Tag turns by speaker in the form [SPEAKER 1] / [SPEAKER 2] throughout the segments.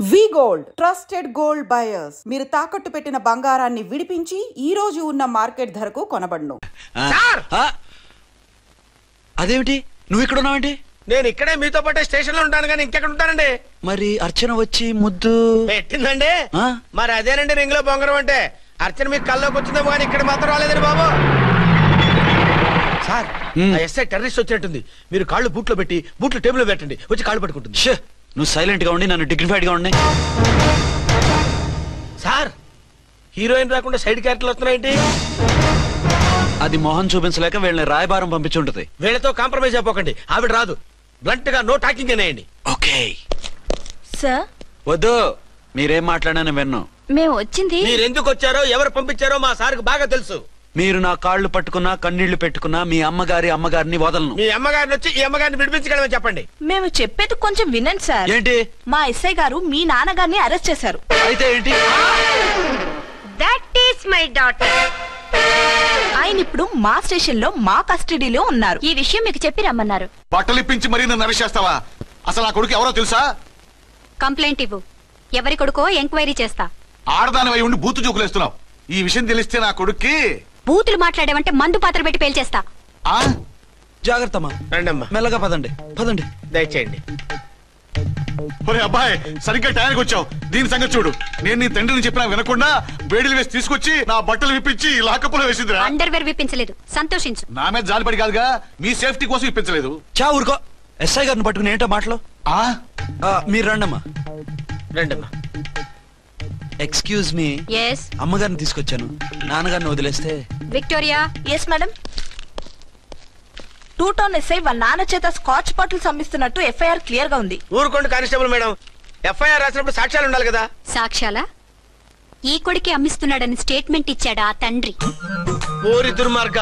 [SPEAKER 1] వి gold trusted gold buyers మీరు తాకట్టు పెట్టిన బంగారాన్ని విడిపించి ఈ రోజు ఉన్న మార్కెట్ ధరకు కొనబడును.
[SPEAKER 2] అదేమిటి నువ్వు ఇక్కడ ఉన్నావేంటి?
[SPEAKER 3] నేను ఇక్కడే మీతో పాటే స్టేషన్ లో ఉంటాను కానీ ఇంకెక్కడ ఉంటానండి.
[SPEAKER 2] మరి అర్చన వచ్చి ముద్దు
[SPEAKER 3] పెట్టిందండి. మరి అదేనండి రింగ్ లో బొంగరం అంటే. అర్చన మీకు కల్లోకి వచ్చిందేమో కానీ ఇక్కడ మాత్రం రాలేదండి బాబు. సార్ ఎస్ఐ టెర్రరిస్ట్ వచ్చినట్టుంది. మీరు కాళ్ళు బూట్లో పెట్టి బూట్లు టేబుల్ లో పెట్టండి, వచ్చి కాళ్ళు పట్టుకుంటుంది.
[SPEAKER 2] నువ్వు సైలెంట్ గా ఉండి నన్ను డిగ్నిఫైడ్ గా ఉండి.
[SPEAKER 3] సార్ హీరోయిన్ రాకుండా సైడ్ క్యారెక్టర్లు వస్తున్నాయేంటి?
[SPEAKER 2] అది మొహం చూపించలేక వీళ్ళని రాయబారం పంపించుంటది.
[SPEAKER 3] వీళ్ళతో కాంప్రమైజ్ అయిపోకండి, ఆవిడ రాదు. బ్లంట్ గా నో టాకింగ్ అనేయండి.
[SPEAKER 2] Okay
[SPEAKER 4] sir.
[SPEAKER 2] వద్దు, మీరేం మాట్లాడానని విన్నాం.
[SPEAKER 4] మేము వచ్చింది
[SPEAKER 3] మీరెందుకు వచ్చారో ఎవరు పంపించారో మా సార్కి బాగా తెలుసు.
[SPEAKER 2] మీరు నా కాళ్ళు పట్టుకున్నా కన్నీళ్లు పెట్టుకున్నా మీ అమ్మగారిని వదలను.
[SPEAKER 3] మీ అమ్మగారిని వచ్చి ఈ అమ్మగారిని విడిపించగలమని చెప్పండి.
[SPEAKER 4] మేము చెప్పేది కొంచెం వినండి సార్.
[SPEAKER 2] ఏంటి?
[SPEAKER 4] మా ఎస్ఐ గారు మీ నాన్నగారిని అరెస్ట్ చేశారు.
[SPEAKER 2] అయితే ఏంటి?
[SPEAKER 4] That is my daughter. ఆయన ఇప్పుడు మా స్టేషన్ లో మా కస్టడీలో ఉన్నారు. ఈ విషయం మీకు చెప్పి రమ్మన్నారు.
[SPEAKER 5] బట్టలు ఇప్పించి మరీ నన్ను అరెస్ట్ చేస్తావా? అసలు నా కొడుకు ఎవరో తెలుసా?
[SPEAKER 6] కంప్లైంట్ ఇవ్వు. ఎవరి కొడుకో ఎంక్వైరీ చేస్తా.
[SPEAKER 5] ఆడదానివై ఉండి బూతు చూకులేస్తున్నావు. ఈ విషయం తెలిస్తే నా కొడుక్కి
[SPEAKER 6] బూతులు మాట్లాడేవంటే మందు పాత్ర పెట్టి పేల్చేస్తా.
[SPEAKER 2] జాగ్రత్తమ్మా,
[SPEAKER 3] రండమ్మా.
[SPEAKER 2] మెల్లగా పదండి పదండి.
[SPEAKER 3] దయచేయండి.
[SPEAKER 5] ఒరే అబ్బాయి, సరిగ్గా టైంకి వచ్చావు. దీని సంగతి చూడు. నేను నీ తండ్రిని చెప్పినా వినకుండా వేడిలు వేసి తీసుకొచ్చి నా బట్టలు విప్పించి లాకప్పులో వేసిందిరా.
[SPEAKER 6] అండర్వేర్ విప్పించలేదు, సంతోషించు.
[SPEAKER 5] నా మీద జాలిపడి కాదుగా, మీ సేఫ్టీ కోసం ఇప్పించలేదు.
[SPEAKER 2] చా ఊరుకో. ఎస్ఐ గారిని పట్టుకుని ఏంటో మాటలు. మీరు రండమ్మా.
[SPEAKER 3] రండమ్మా.
[SPEAKER 2] Excuse me.
[SPEAKER 6] ఎస్.
[SPEAKER 2] అమ్మగారిని తీసుకొచ్చాను. నాన్నగారిని వదిలేస్తే.
[SPEAKER 6] Victoria.
[SPEAKER 4] Yes madam. 2 town SI వాళ్ళ నాన్న చేత స్కాచ్ బాటిల్స్ అమ్మిస్తున్నట్టు ఎఫ్ఐఆర్ క్లియర్ గా ఉంది.
[SPEAKER 3] ఊరుకోండి కానిస్టేబుల్ మేడం. ఎఫ్ఐఆర్ రాసినప్పుడు సాక్ష్యాలు ఉండాలి కదా.
[SPEAKER 6] సాక్ష్యాలా? ఈ కొడుకే అమ్మిస్తున్నాడని స్టేట్మెంట్ ఇచ్చాడా ఆ తండ్రి?
[SPEAKER 3] ఓరి దుర్మార్గ,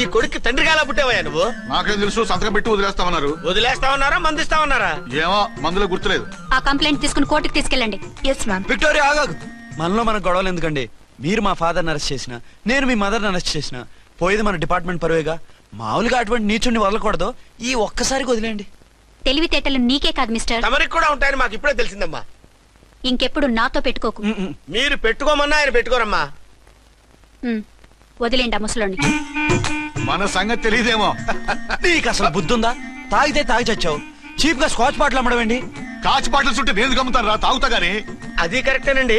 [SPEAKER 3] ఈ కొడుక్కి తండ్రిగా ఎలా పుట్టావయ్యా నువ్వు?
[SPEAKER 5] నాకేం తెలుసు, సంతకం పెట్టి వదిలేస్తామన్నారు.
[SPEAKER 3] వదిలేస్తామన్నారా మందిస్తామన్నారా?
[SPEAKER 5] ఏమో, మందులో గుర్తులేదు.
[SPEAKER 6] ఆ కంప్లైంట్ తీసుకుని కోర్టుకు తీసుకెళ్ళండి.
[SPEAKER 4] Yes ma'am.
[SPEAKER 2] విక్టోరియా ఆగాగు. మనలో మన గొడవలు ఎందుకండి? మీరు మా ఫాదర్ని అరెస్ట్ చేసిన, నేను మీ మదర్ని అరెస్ట్ చేసిన, పోయేది మన డిపార్ట్మెంట్ పరువేగా. మామూలుగా అటువంటి నీచుడిని వదలకూడదు. ఈ ఒక్కసారికి వదిలేండి.
[SPEAKER 6] తెలివితేటలు నీకే కాదు మిస్టర్,
[SPEAKER 3] తమరికి కూడా ఉంటాయని మాకు ఇప్పుడే తెలిసిందమ్మా.
[SPEAKER 6] ఇంకెప్పుడు నాతో పెట్టుకోకు.
[SPEAKER 3] మీరు పెట్టుకోమన్నా ఆయన పెట్టుకోరమ్మా.
[SPEAKER 6] వదిలేండి ఆ ముసలోని.
[SPEAKER 5] మన సంగతి తెలియదేమో.
[SPEAKER 2] నీకు అసలు బుద్ధుందా? తాగితే తాగి చచ్చావు. చీప్ గా స్కాచ్ బాటిల్ అమ్మడమేంటి?
[SPEAKER 5] కాచి బాటిల్స్ ఉంటే నేను గమ్ముతాను రా, తాగుతా గానీ.
[SPEAKER 3] అది కరెక్టేనండి.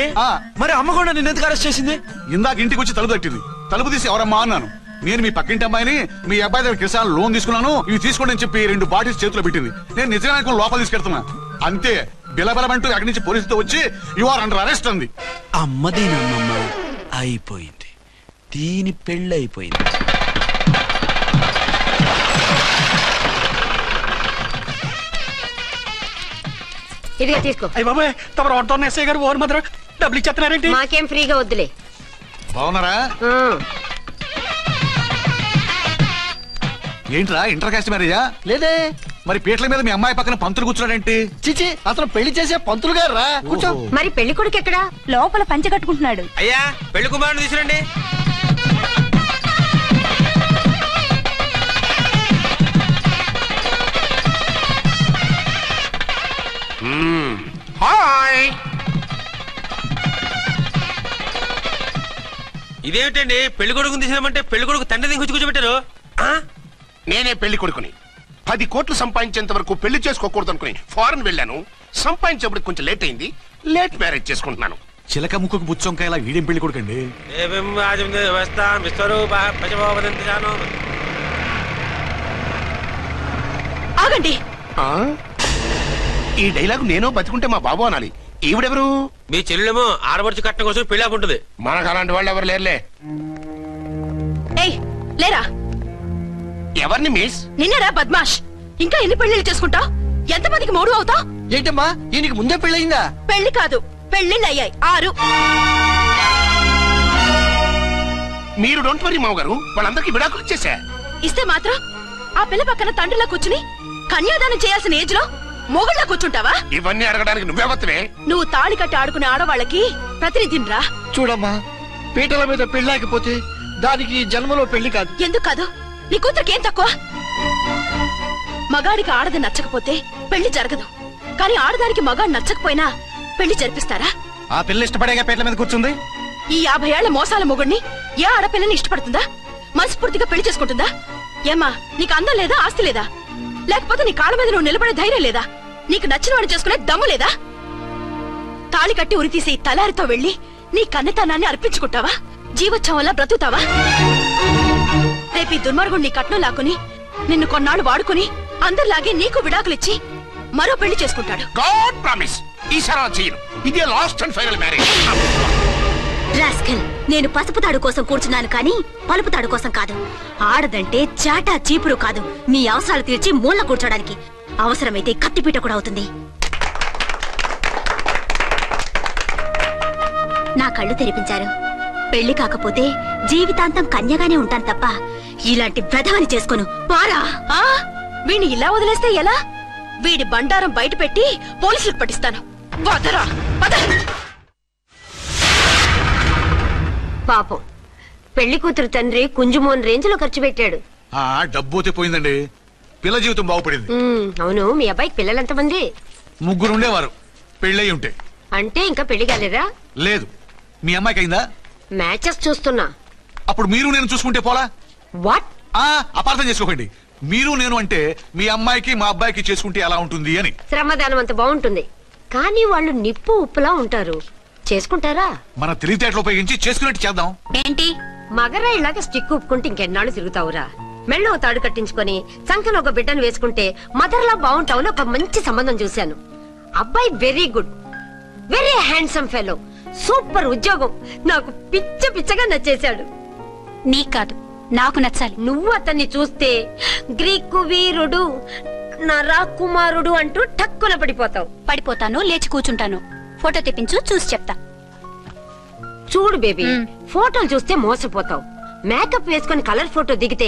[SPEAKER 2] మరి అమ్మ కూడా నిన్ను ఎందుకు అరెస్ట్ చేసింది?
[SPEAKER 5] ఇందాక ఇంటికి వచ్చి తలుపు తట్టింది. తలుపు తీసి ఎవరమ్మా అన్నాను. నేను మీ పక్కింటి అమ్మాయిని, మీ అబ్బాయి దగ్గర కిసాన్ లోన్ తీసుకున్నాను, ఇవి తీసుకోండి అని చెప్పి 2 బాటిల్స్ చేతిలో పెట్టింది. నేను నిజంగా లోపల తీసుకెళ్తున్నా. అంతే, బిలబలమంటూ అక్కడి నుంచి పోలీసుతో వచ్చి యు ఆర్ అండర్ అరెస్ట్ అంది.
[SPEAKER 2] అమ్మదీనమ్మమ్మ అయిపోయింది. దీని పెళ్ళి అయిపోయింది.
[SPEAKER 6] ఇదిగా తీసుకో.
[SPEAKER 7] అయ్య బాబాయ్, తమ రోడ్డు ఎస్ఐ గారు ఓన్ మాత్రం డబ్బులు ఇచ్చేస్తున్నారేంటి?
[SPEAKER 6] మాకేం ఫ్రీగా వద్దులే.
[SPEAKER 5] బాగున్నారా? ఏంట్రా ఇంటర్ కాస్ట్ మ్యారేజా?
[SPEAKER 7] లేదే.
[SPEAKER 5] మరి పీటల మీద మీ అమ్మాయి పక్కన పంతులు కూర్చున్నాడేంటి?
[SPEAKER 7] చిచి, అతను పెళ్లి చేసే పంతులు గారు రా. కూర్చో.
[SPEAKER 6] మరి పెళ్లి కొడుకు ఎక్కడా?
[SPEAKER 4] లోపల పంచె కట్టుకుంటున్నాడు.
[SPEAKER 3] అయ్యా, పెళ్లి కుమారుని తీసుకురండి. హాయ్. ఇదేమిటండి, పెళ్లి కొడుకుని తీసినామంటే పెళ్లి కొడుకు తండ్రి దిగి కూర్చోబెట్టారు.
[SPEAKER 8] నేనే పెళ్లి కొడుకుని. 10 కోట్లు సంపాదించేంత వరకు పెళ్లి చేసుకోకూడదు అనుకుని ఫారెన్ వెళ్ళాను. సంపాదించేప్పుడు కొంచెం లేట్ అయింది. లేట్ మ్యారేజ్ చేసుకుంటున్నాను.
[SPEAKER 5] చిలక ముక్కుకు బుచ్చొంకాయలా వీడేం పెళ్లి కొడుకండి?
[SPEAKER 4] ఆగండి.
[SPEAKER 8] ఈ డైలాగ్ నేను బతుకుంటే మా బాబు అనాలి. ఈవిడెవరు?
[SPEAKER 3] మీ చెల్లెమో ఆడబడుచు కట్టడం కోసం పెళ్లి ఆకుంటుంది.
[SPEAKER 8] మనకు అలాంటి వాళ్ళు ఎవరు లేరులే.
[SPEAKER 4] ఏయ్ లేరా.
[SPEAKER 8] ఎవరిని మిస్?
[SPEAKER 4] నిన్నరా బద్మాష్. ఇంకా ఎన్ని పెళ్లిళ్ళు చేసుకుంటావు? ఎంతమందికి మూడు అవుతావు?
[SPEAKER 7] ఏంటమ్మా, ఈయనకి ముందే పెళ్ళయిందా?
[SPEAKER 4] పెళ్లి కాదు, పెళ్లిళ్ళు అయ్యాయి 6.
[SPEAKER 8] మీరు డోంట్ వరీ మావ గారు, వాళ్ళందరికీ విడాకులు ఇచ్చేసా.
[SPEAKER 4] ఇస్తే మాత్రం ఆ పిల్ల పక్కన తండ్రిలా కూర్చుని కన్యాదానం చేయాల్సిన ఏజ్ లో మొగుళ్ళ కూర్చుంటావా?
[SPEAKER 8] ఇవన్నీ అడగడానికి నువ్వెవత్తవే?
[SPEAKER 4] నువ్వు తాళి కట్టి ఆడుకునే ఆడవాళ్ళకి ప్రతినిధిరా.
[SPEAKER 7] చూడమ్మా, పీటల మీద పెళ్ళాకపోతే దానికి జన్మలో పెళ్లి కాదు.
[SPEAKER 4] ఎందుకు కాదు? నీ కూతురికేం తక్కువ? మగాడికి ఆడది నచ్చకపోతే పెళ్లి జరగదు. కానీ ఆడదానికి మగాడు నచ్చకపోయినా పెళ్లి జరిపిస్తారా?
[SPEAKER 3] ఆ పిల్ల ఇష్టపడేగా పేట్ల మీద కూర్చుంది.
[SPEAKER 4] ఈ 50 ఏళ్ల మోసాల మొగుడిని ఏ ఆడపిల్లని ఇష్టపడుతుందా? మనస్ఫూర్తిగా పెళ్లి చేసుకుంటుందా? ఏమ్మా, నీకు అందం లేదా, ఆస్తి లేదా? లేకపోతే నీ కాళ్ళ మీద నువ్వు నిలబడే ధైర్యం లేదా? నీకు నచ్చిన వాడిని చేసుకునే దమ్ము లేదా? తాళి కట్టి ఉరితీసే ఈ తలారితో వెళ్లి నీ కన్నెతనాన్ని అర్పించుకుంటావా? జీవోత్సవం వల్ల బ్రతుకుతావా? రేపు ఈ దుర్మార్గుడు నీ కట్నం లాక్కుని నిన్ను కొన్నాళ్ళు వాడుకుని అందరిలాగే నీకు విడాకులిచ్చి మరో పెళ్లి చేసుకుంటాడు.
[SPEAKER 8] గాడ్ ప్రామిస్ ఈసారి అలా చేయను. ఇదే last and final marriage.
[SPEAKER 6] Rascal, నేను పసుపు తాడు కోసం కూర్చున్నాను కానీ పలుపు తాడు కోసం కాదు. ఆడదంటే చాటా చీపురు కాదు, నీ అవసరాలు తీర్చి మూల కూర్చోడానికి. అవసరమైతే కత్తిపీట కూడా అవుతుంది. నా కళ్ళు తెరిపించారు. పెళ్లి కాకపోతే జీవితాంతం కన్యగానే ఉంటాను తప్ప ఇలాంటి బ్రధవని చేసుకోను. పారా!
[SPEAKER 4] వీణ్ణి ఇలా వదిలేస్తే ఎలా? వీడి బండారం బయట పెట్టి పోలీసులకు పట్టిస్తాను. వదరా, వద.
[SPEAKER 9] పాపం పెళ్లి కూతురు తండ్రి కుంజుమోన్ రేంజ్ లో ఖర్చు పెట్టాడు.
[SPEAKER 5] డబ్బు అయితే పోయిందండి, పిల్ల జీవితం బాగుపడింది.
[SPEAKER 9] అవును, మీ అబ్బాయికి పిల్లలెంతమంది?
[SPEAKER 5] 3 ఉండేవారు, పెళ్ళయి ఉంటే.
[SPEAKER 9] అంటే ఇంకా పెళ్లి కాలేదా?
[SPEAKER 5] లేదు. మీ అమ్మాయికి అయిందా?
[SPEAKER 9] మ్యాచెస్ చూస్తున్నా.
[SPEAKER 5] అప్పుడు మీరు నేను చూసుకుంటే పోలా?
[SPEAKER 9] వాట్?
[SPEAKER 5] అపార్థం చేసుకోకండి. మీరు నేను అంటే మీ అమ్మాయికి మా అబ్బాయికి చేసుకుంటే ఎలా ఉంటుంది అని.
[SPEAKER 9] శ్రమదానం అంత బాగుంటుంది, కానీ వాళ్ళు నిప్పు ఉప్పులా ఉంటారు. చేసుకుంటారా?
[SPEAKER 5] మన తెలివితేటలు ఉపయోగించి చేసుకున్నట్టు చేద్దాం.
[SPEAKER 6] ఏంటి
[SPEAKER 9] మగరా ఇలాగ స్టిక్ ఉప్పుకుంటే ఇంకెన్నాళ్ళు తిరుగుతావురా? మెళ్ళో తాడు కట్టించుకొని సంఖ్యలో ఒక బిడ్డను వేసుకుంటే మదర్లా బాగుంటావుని ఒక మంచి సంబంధం చూశాను. అబ్బాయి very good, very handsome fellow, super ఉద్యోగం. నాకు పిచ్చగా నచ్చేశాడు.
[SPEAKER 6] నీకు కాదు, నాకు నచ్చాలి.
[SPEAKER 9] నువ్వు అతన్ని చూస్తే గ్రీకు వీరుడు, నా రాకుమారుడు అంటూ టక్కున పడిపోతావు.
[SPEAKER 6] పడిపోతాను, లేచి కూర్చుంటాను. ఫోటో తెప్పించు, చూసి చెప్తా.
[SPEAKER 9] చూడు బేబీ, ఫోటోలు చూస్తే మోసపోతావు. మేకప్ వేసుకుని కలర్ ఫోటో దిగితే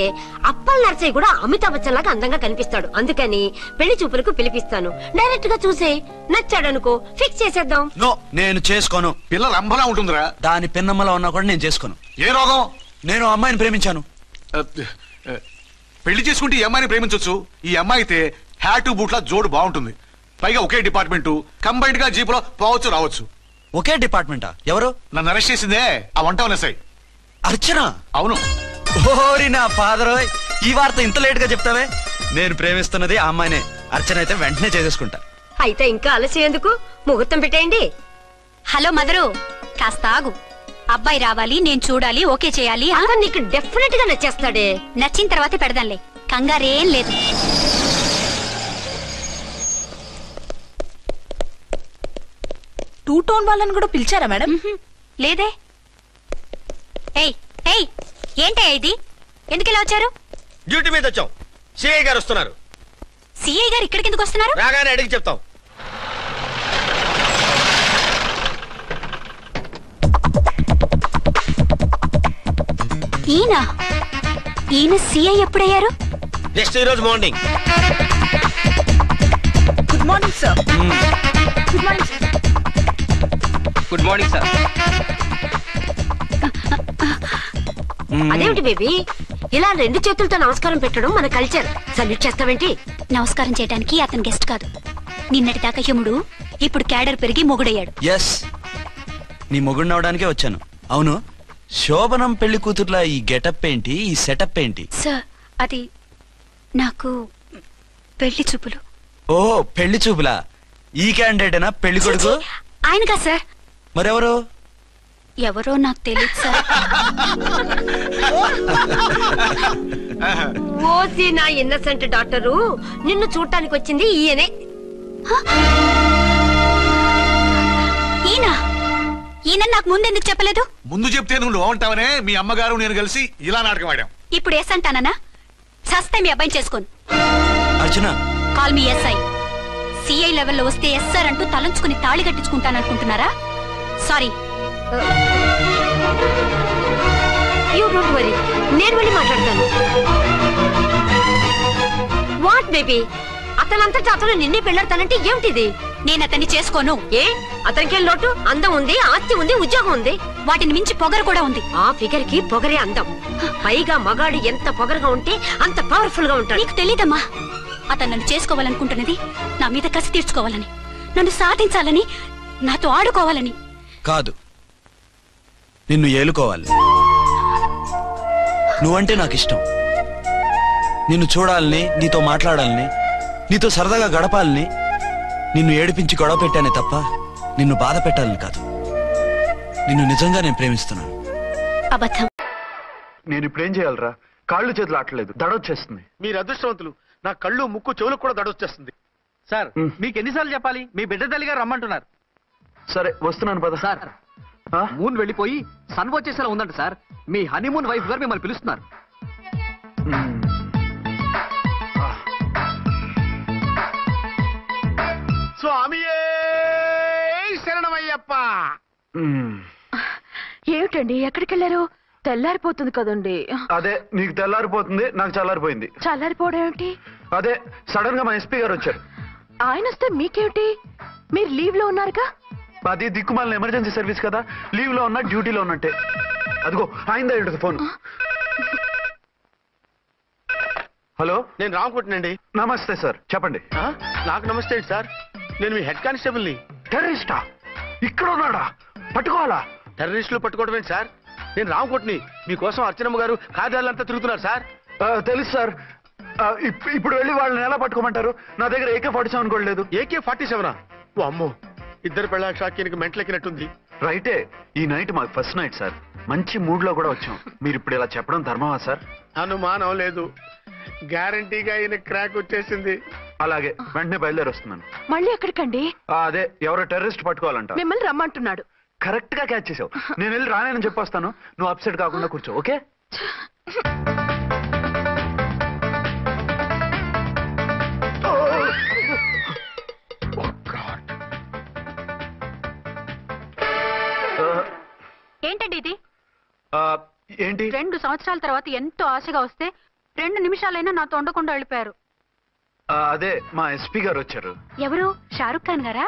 [SPEAKER 9] అప్పల్ నర్సయ్య కూడా అమితాబ్ బచ్చన్ లాగా అందంగా కనిపిస్తాడు. అందుకని పెళ్లి చూపులకు పిలిపిస్తాను. డైరెక్ట్ గా చూసే నచ్చాడనుకో, ఫిక్స్ చేసేద్దాం.
[SPEAKER 2] నో, నేను చేసుకోను.
[SPEAKER 5] పిల్ల రంభలా ఉంటుందిరా.
[SPEAKER 2] దాని పిన్నమ్మలా ఉన్నా కూడా నేను చేసుకోను.
[SPEAKER 5] ఏ రోగం?
[SPEAKER 2] నేను అమ్మాయిని ప్రేమించాను.
[SPEAKER 5] పెళ్లి చేసుకుంటే ఈ అమ్మాయిని ప్రేమించొచ్చు. ఈ అమ్మాయి అయితే హ్యాటు బూట్ల జోడు బాగుంటుంది. పైగా ఒకే డిపార్ట్మెంట్, కంబైన్డ్ గా జీపులో పోవచ్చు రావచ్చు.
[SPEAKER 2] ఒకే డిపార్ట్మెంటా? ఎవరు?
[SPEAKER 5] నన్ను అరెస్ట్ చేసిందే ఆ వంటవనసాయి.
[SPEAKER 2] అర్చన?
[SPEAKER 5] అవును.
[SPEAKER 2] ఓరి నా ఫాదర్, ఈ వార్త ఇంత లేట్ గా చెప్తావే. నేను ప్రేమిస్తున్నది ఆ అమ్మాయినే. అర్చన అయితే వెంటనే చేసేసుకుంటా.
[SPEAKER 9] అయితే ఇంకా ఆలస్యం ఎందుకు, ముహూర్తం పెట్టేయండి.
[SPEAKER 6] హలో మదరు, కాస్త ఆగు. అబ్బాయి రావాలి, నేను చూడాలి, ఓకే చేయాలి.
[SPEAKER 9] అతను నీకు డెఫినెట్ గా నచ్చేస్తాడే.
[SPEAKER 6] నచ్చిన తర్వాత పెడదాంలే, కంగారేం లేదు.
[SPEAKER 4] టూ టోన్ వాళ్ళని కూడా పిలిచారా మేడం?
[SPEAKER 6] లేదే. ఏయ్ ఏయ్, ఏంటయ్యా ఇది? ఎందుకు ఇలా వచ్చారు?
[SPEAKER 3] డ్యూటీ మీద వచ్చాం. సిఐ గారు వస్తున్నారు.
[SPEAKER 6] సిఐ గారు ఇక్కడికి ఎందుకు వస్తున్నారు?
[SPEAKER 3] రాగానే అడిగి చెప్తాం.
[SPEAKER 6] ఈయన సిఐ ఎప్పుడయ్యారు?
[SPEAKER 3] జస్ట్ ఈ రోజు morning.
[SPEAKER 4] Good morning sir. Good morning sir.
[SPEAKER 3] Good morning sir.
[SPEAKER 9] అదేమిటి బేబీ, ఇలా 2 చేతులతో నమస్కారం పెట్టడం మన కల్చర్. సల్యూట్ చేస్తావేంటి?
[SPEAKER 6] నమస్కారం చేయడానికి అతను గెస్ట్ కాదు. నిన్నటి దాకా యముడు, ఇప్పుడు క్యాడర్ పెరిగి మొగుడయ్యాడు.
[SPEAKER 2] ఎస్, నీ మొగుడిని అవడానికే వచ్చాను. అవును, శోభనం పెళ్లి కూతుర్లా ఈ గెటప్ ఏంటి, ఈ సెటప్ ఏంటి?
[SPEAKER 6] సార్, అది నాకు పెళ్లి చూపులు.
[SPEAKER 2] ఓ, పెళ్లి చూపులా? ఈ క్యాండిడేటేనా పెళ్లి కొడుకు?
[SPEAKER 6] ఆయనగా సార్.
[SPEAKER 2] మరెవరు?
[SPEAKER 6] ఎవరో నాకు తెలియదు సార్.
[SPEAKER 9] ఓసి నా ఇన్నసెంట్ డాక్టరు, నిన్ను చూడటానికి వచ్చింది ఈయనే.
[SPEAKER 6] ఈయన నాకు ముందెందుకు చెప్పలేదు?
[SPEAKER 5] ముందు చెప్తే నువ్వు బాగుంటావనే మీ అమ్మగారు నేను కలిసి ఇలా నాటకం ఆడాం.
[SPEAKER 6] ఇప్పుడు ఎస్ అంటానా? సస్తే మీ అబ్బాయిని చేసుకోను.
[SPEAKER 2] అర్చన,
[SPEAKER 6] కాల్ మీ ఎస్ఐ. సిఐ లెవెల్లో వస్తే ఎస్ఆర్ అంటూ తలంచుకుని తాళి కట్టించుకుంటాననుకుంటున్నారా? సారీ.
[SPEAKER 9] యూ డోంట్ వరీ, నేను వెళ్ళి మాట్లాడతాను. వాట్ బేబీ, అతనంతటా అతను నిన్నే పెళ్ళాడతానంటే ఏమిటిది?
[SPEAKER 6] నేను అతన్ని చేసుకోను.
[SPEAKER 9] ఏ, అతనికేం లోటు? అందం ఉంది, ఆస్తి ఉంది, ఉద్యోగం ఉంది.
[SPEAKER 6] వాటిని మించి పొగరు కూడా ఉంది.
[SPEAKER 9] ఆ ఫిగర్ కి పొగరే అందం. పైగా మగాడు ఎంత పొగరుగా ఉంటే అంత పవర్ఫుల్ గా ఉంటాడు.
[SPEAKER 6] నీకు తెలీదమ్మా, అతను నన్ను చేసుకోవాలనుకుంటున్నది నా మీద కసి తీర్చుకోవాలని, నన్ను సాధించాలని, నాతో ఆడుకోవాలని.
[SPEAKER 2] కాదు, నిన్ను ఏలుకోవాలి. నువ్వంటే నాకు ఇష్టం. నిన్ను చూడాలని, నీతో మాట్లాడాలని, నీతో సరదాగా గడపాలని, నిన్ను ఏడిపించి గొడవ పెట్టానే తప్ప నిన్ను బాధ పెట్టాలని కాదు. నిన్ను నిజంగా నేను ప్రేమిస్తున్నాను.
[SPEAKER 6] అబద్ధం.
[SPEAKER 2] నేను ఇప్పుడేం చేయాలరా? కాళ్ళు చేతులు ఆటలేదు, దడొచ్చేస్తుంది.
[SPEAKER 7] మీరు అదృష్టవంతులు. నా కళ్ళు ముక్కు చెవులకు కూడా దడొచ్చేస్తుంది. సార్, మీకు ఎన్నిసార్లు చెప్పాలి? మీ బిడ్డ తల్లిగా రమ్మంటున్నారు.
[SPEAKER 2] సరే వస్తున్నాను పద.
[SPEAKER 7] సార్, మూన్ వెళ్ళిపోయి సన్ వచ్చేసేలా ఉందంట సార్. మీ హనీమూన్ వైఫ్ గారు మిమ్మల్ని పిలుస్తున్నారు.
[SPEAKER 8] స్వామియే శరణమయ్యప్ప.
[SPEAKER 4] ఏమిటండి, ఎక్కడికి వెళ్ళారు? తెల్లారిపోతుంది కదండి.
[SPEAKER 2] అదే, నీకు తెల్లారిపోతుంది, నాకు చల్లారిపోయింది.
[SPEAKER 4] చల్లారిపోవడం ఏమిటి?
[SPEAKER 2] అదే, సడన్ గా మా ఎస్పీ గారు వచ్చారు.
[SPEAKER 4] ఆయన వస్తే మీకేమిటి? మీరు లీవ్ లో ఉన్నారుగా.
[SPEAKER 2] అది దిక్కుమాలిన ఎమర్జెన్సీ సర్వీస్ కదా, లీవ్ లో ఉన్నా డ్యూటీలో ఉన్నట్టే. అదిగో ఆయనదా ఉంటుంది ఫోన్. హలో,
[SPEAKER 7] నేను రామకుంటునండి.
[SPEAKER 2] నమస్తే సార్, చెప్పండి.
[SPEAKER 7] నాకు నమస్తే సార్. నేను మీ హెడ్ కానిస్టేబుల్ని.
[SPEAKER 2] టెర్రరిస్టా? ఇక్కడ ఉన్నాడా? పట్టుకోవాలా?
[SPEAKER 7] టెర్రరిస్టులు పట్టుకోవడమే సార్. నేను రామకోట్ని. మీకోసం అర్చనమ్మ గారు కార్యాలంతా తిరుగుతున్నారు సార్.
[SPEAKER 2] తెలుసు సార్. ఇప్పుడు వెళ్ళి వాళ్ళని ఎలా పట్టుకోమంటారు? నా దగ్గర AK-47 కూడా లేదు.
[SPEAKER 7] AK-47? ఓ అమ్మో, ఇద్దరు పెళ్ళ షాకీనికి మెంటలెక్కినట్టుంది.
[SPEAKER 2] రైటే, ఈ నైట్ మాకు ఫస్ట్ నైట్ సార్. మంచి మూడ్ లో కూడా వచ్చాం. మీరు ఇప్పుడు ఇలా చెప్పడం ధర్మమా సార్?
[SPEAKER 7] అనుమానం లేదు, గ్యారంటీగా ఈయన క్రాక్ వచ్చేసింది.
[SPEAKER 2] అలాగే, వెంటనే బయలుదేరి వస్తున్నాను.
[SPEAKER 4] మళ్ళీ ఎక్కడికండి?
[SPEAKER 2] అదే, ఎవరో టెర్రరిస్ట్ పట్టుకోవాలంట.
[SPEAKER 4] మిమ్మల్ని రమ్మంటున్నాడు.
[SPEAKER 2] కరెక్ట్ గా క్యాచ్ చేసావు. నేను వెళ్ళి రానని చెప్పొస్తాను, నువ్వు అప్సెట్ కాకుండా కూర్చో, ఓకే?
[SPEAKER 6] ఏంటండి ఇది?
[SPEAKER 2] ఏంటి?
[SPEAKER 6] 2 సంవత్సరాల తర్వాత ఎంతో ఆశగా వస్తే 2 నిమిషాలైనా నాతో ఉండకుండా వెళ్ళిపోయారు.
[SPEAKER 2] అదే, మా ఎస్పీ గారు వచ్చారు.
[SPEAKER 6] ఎవరు? షారుఖ్ ఖాన్ గారా?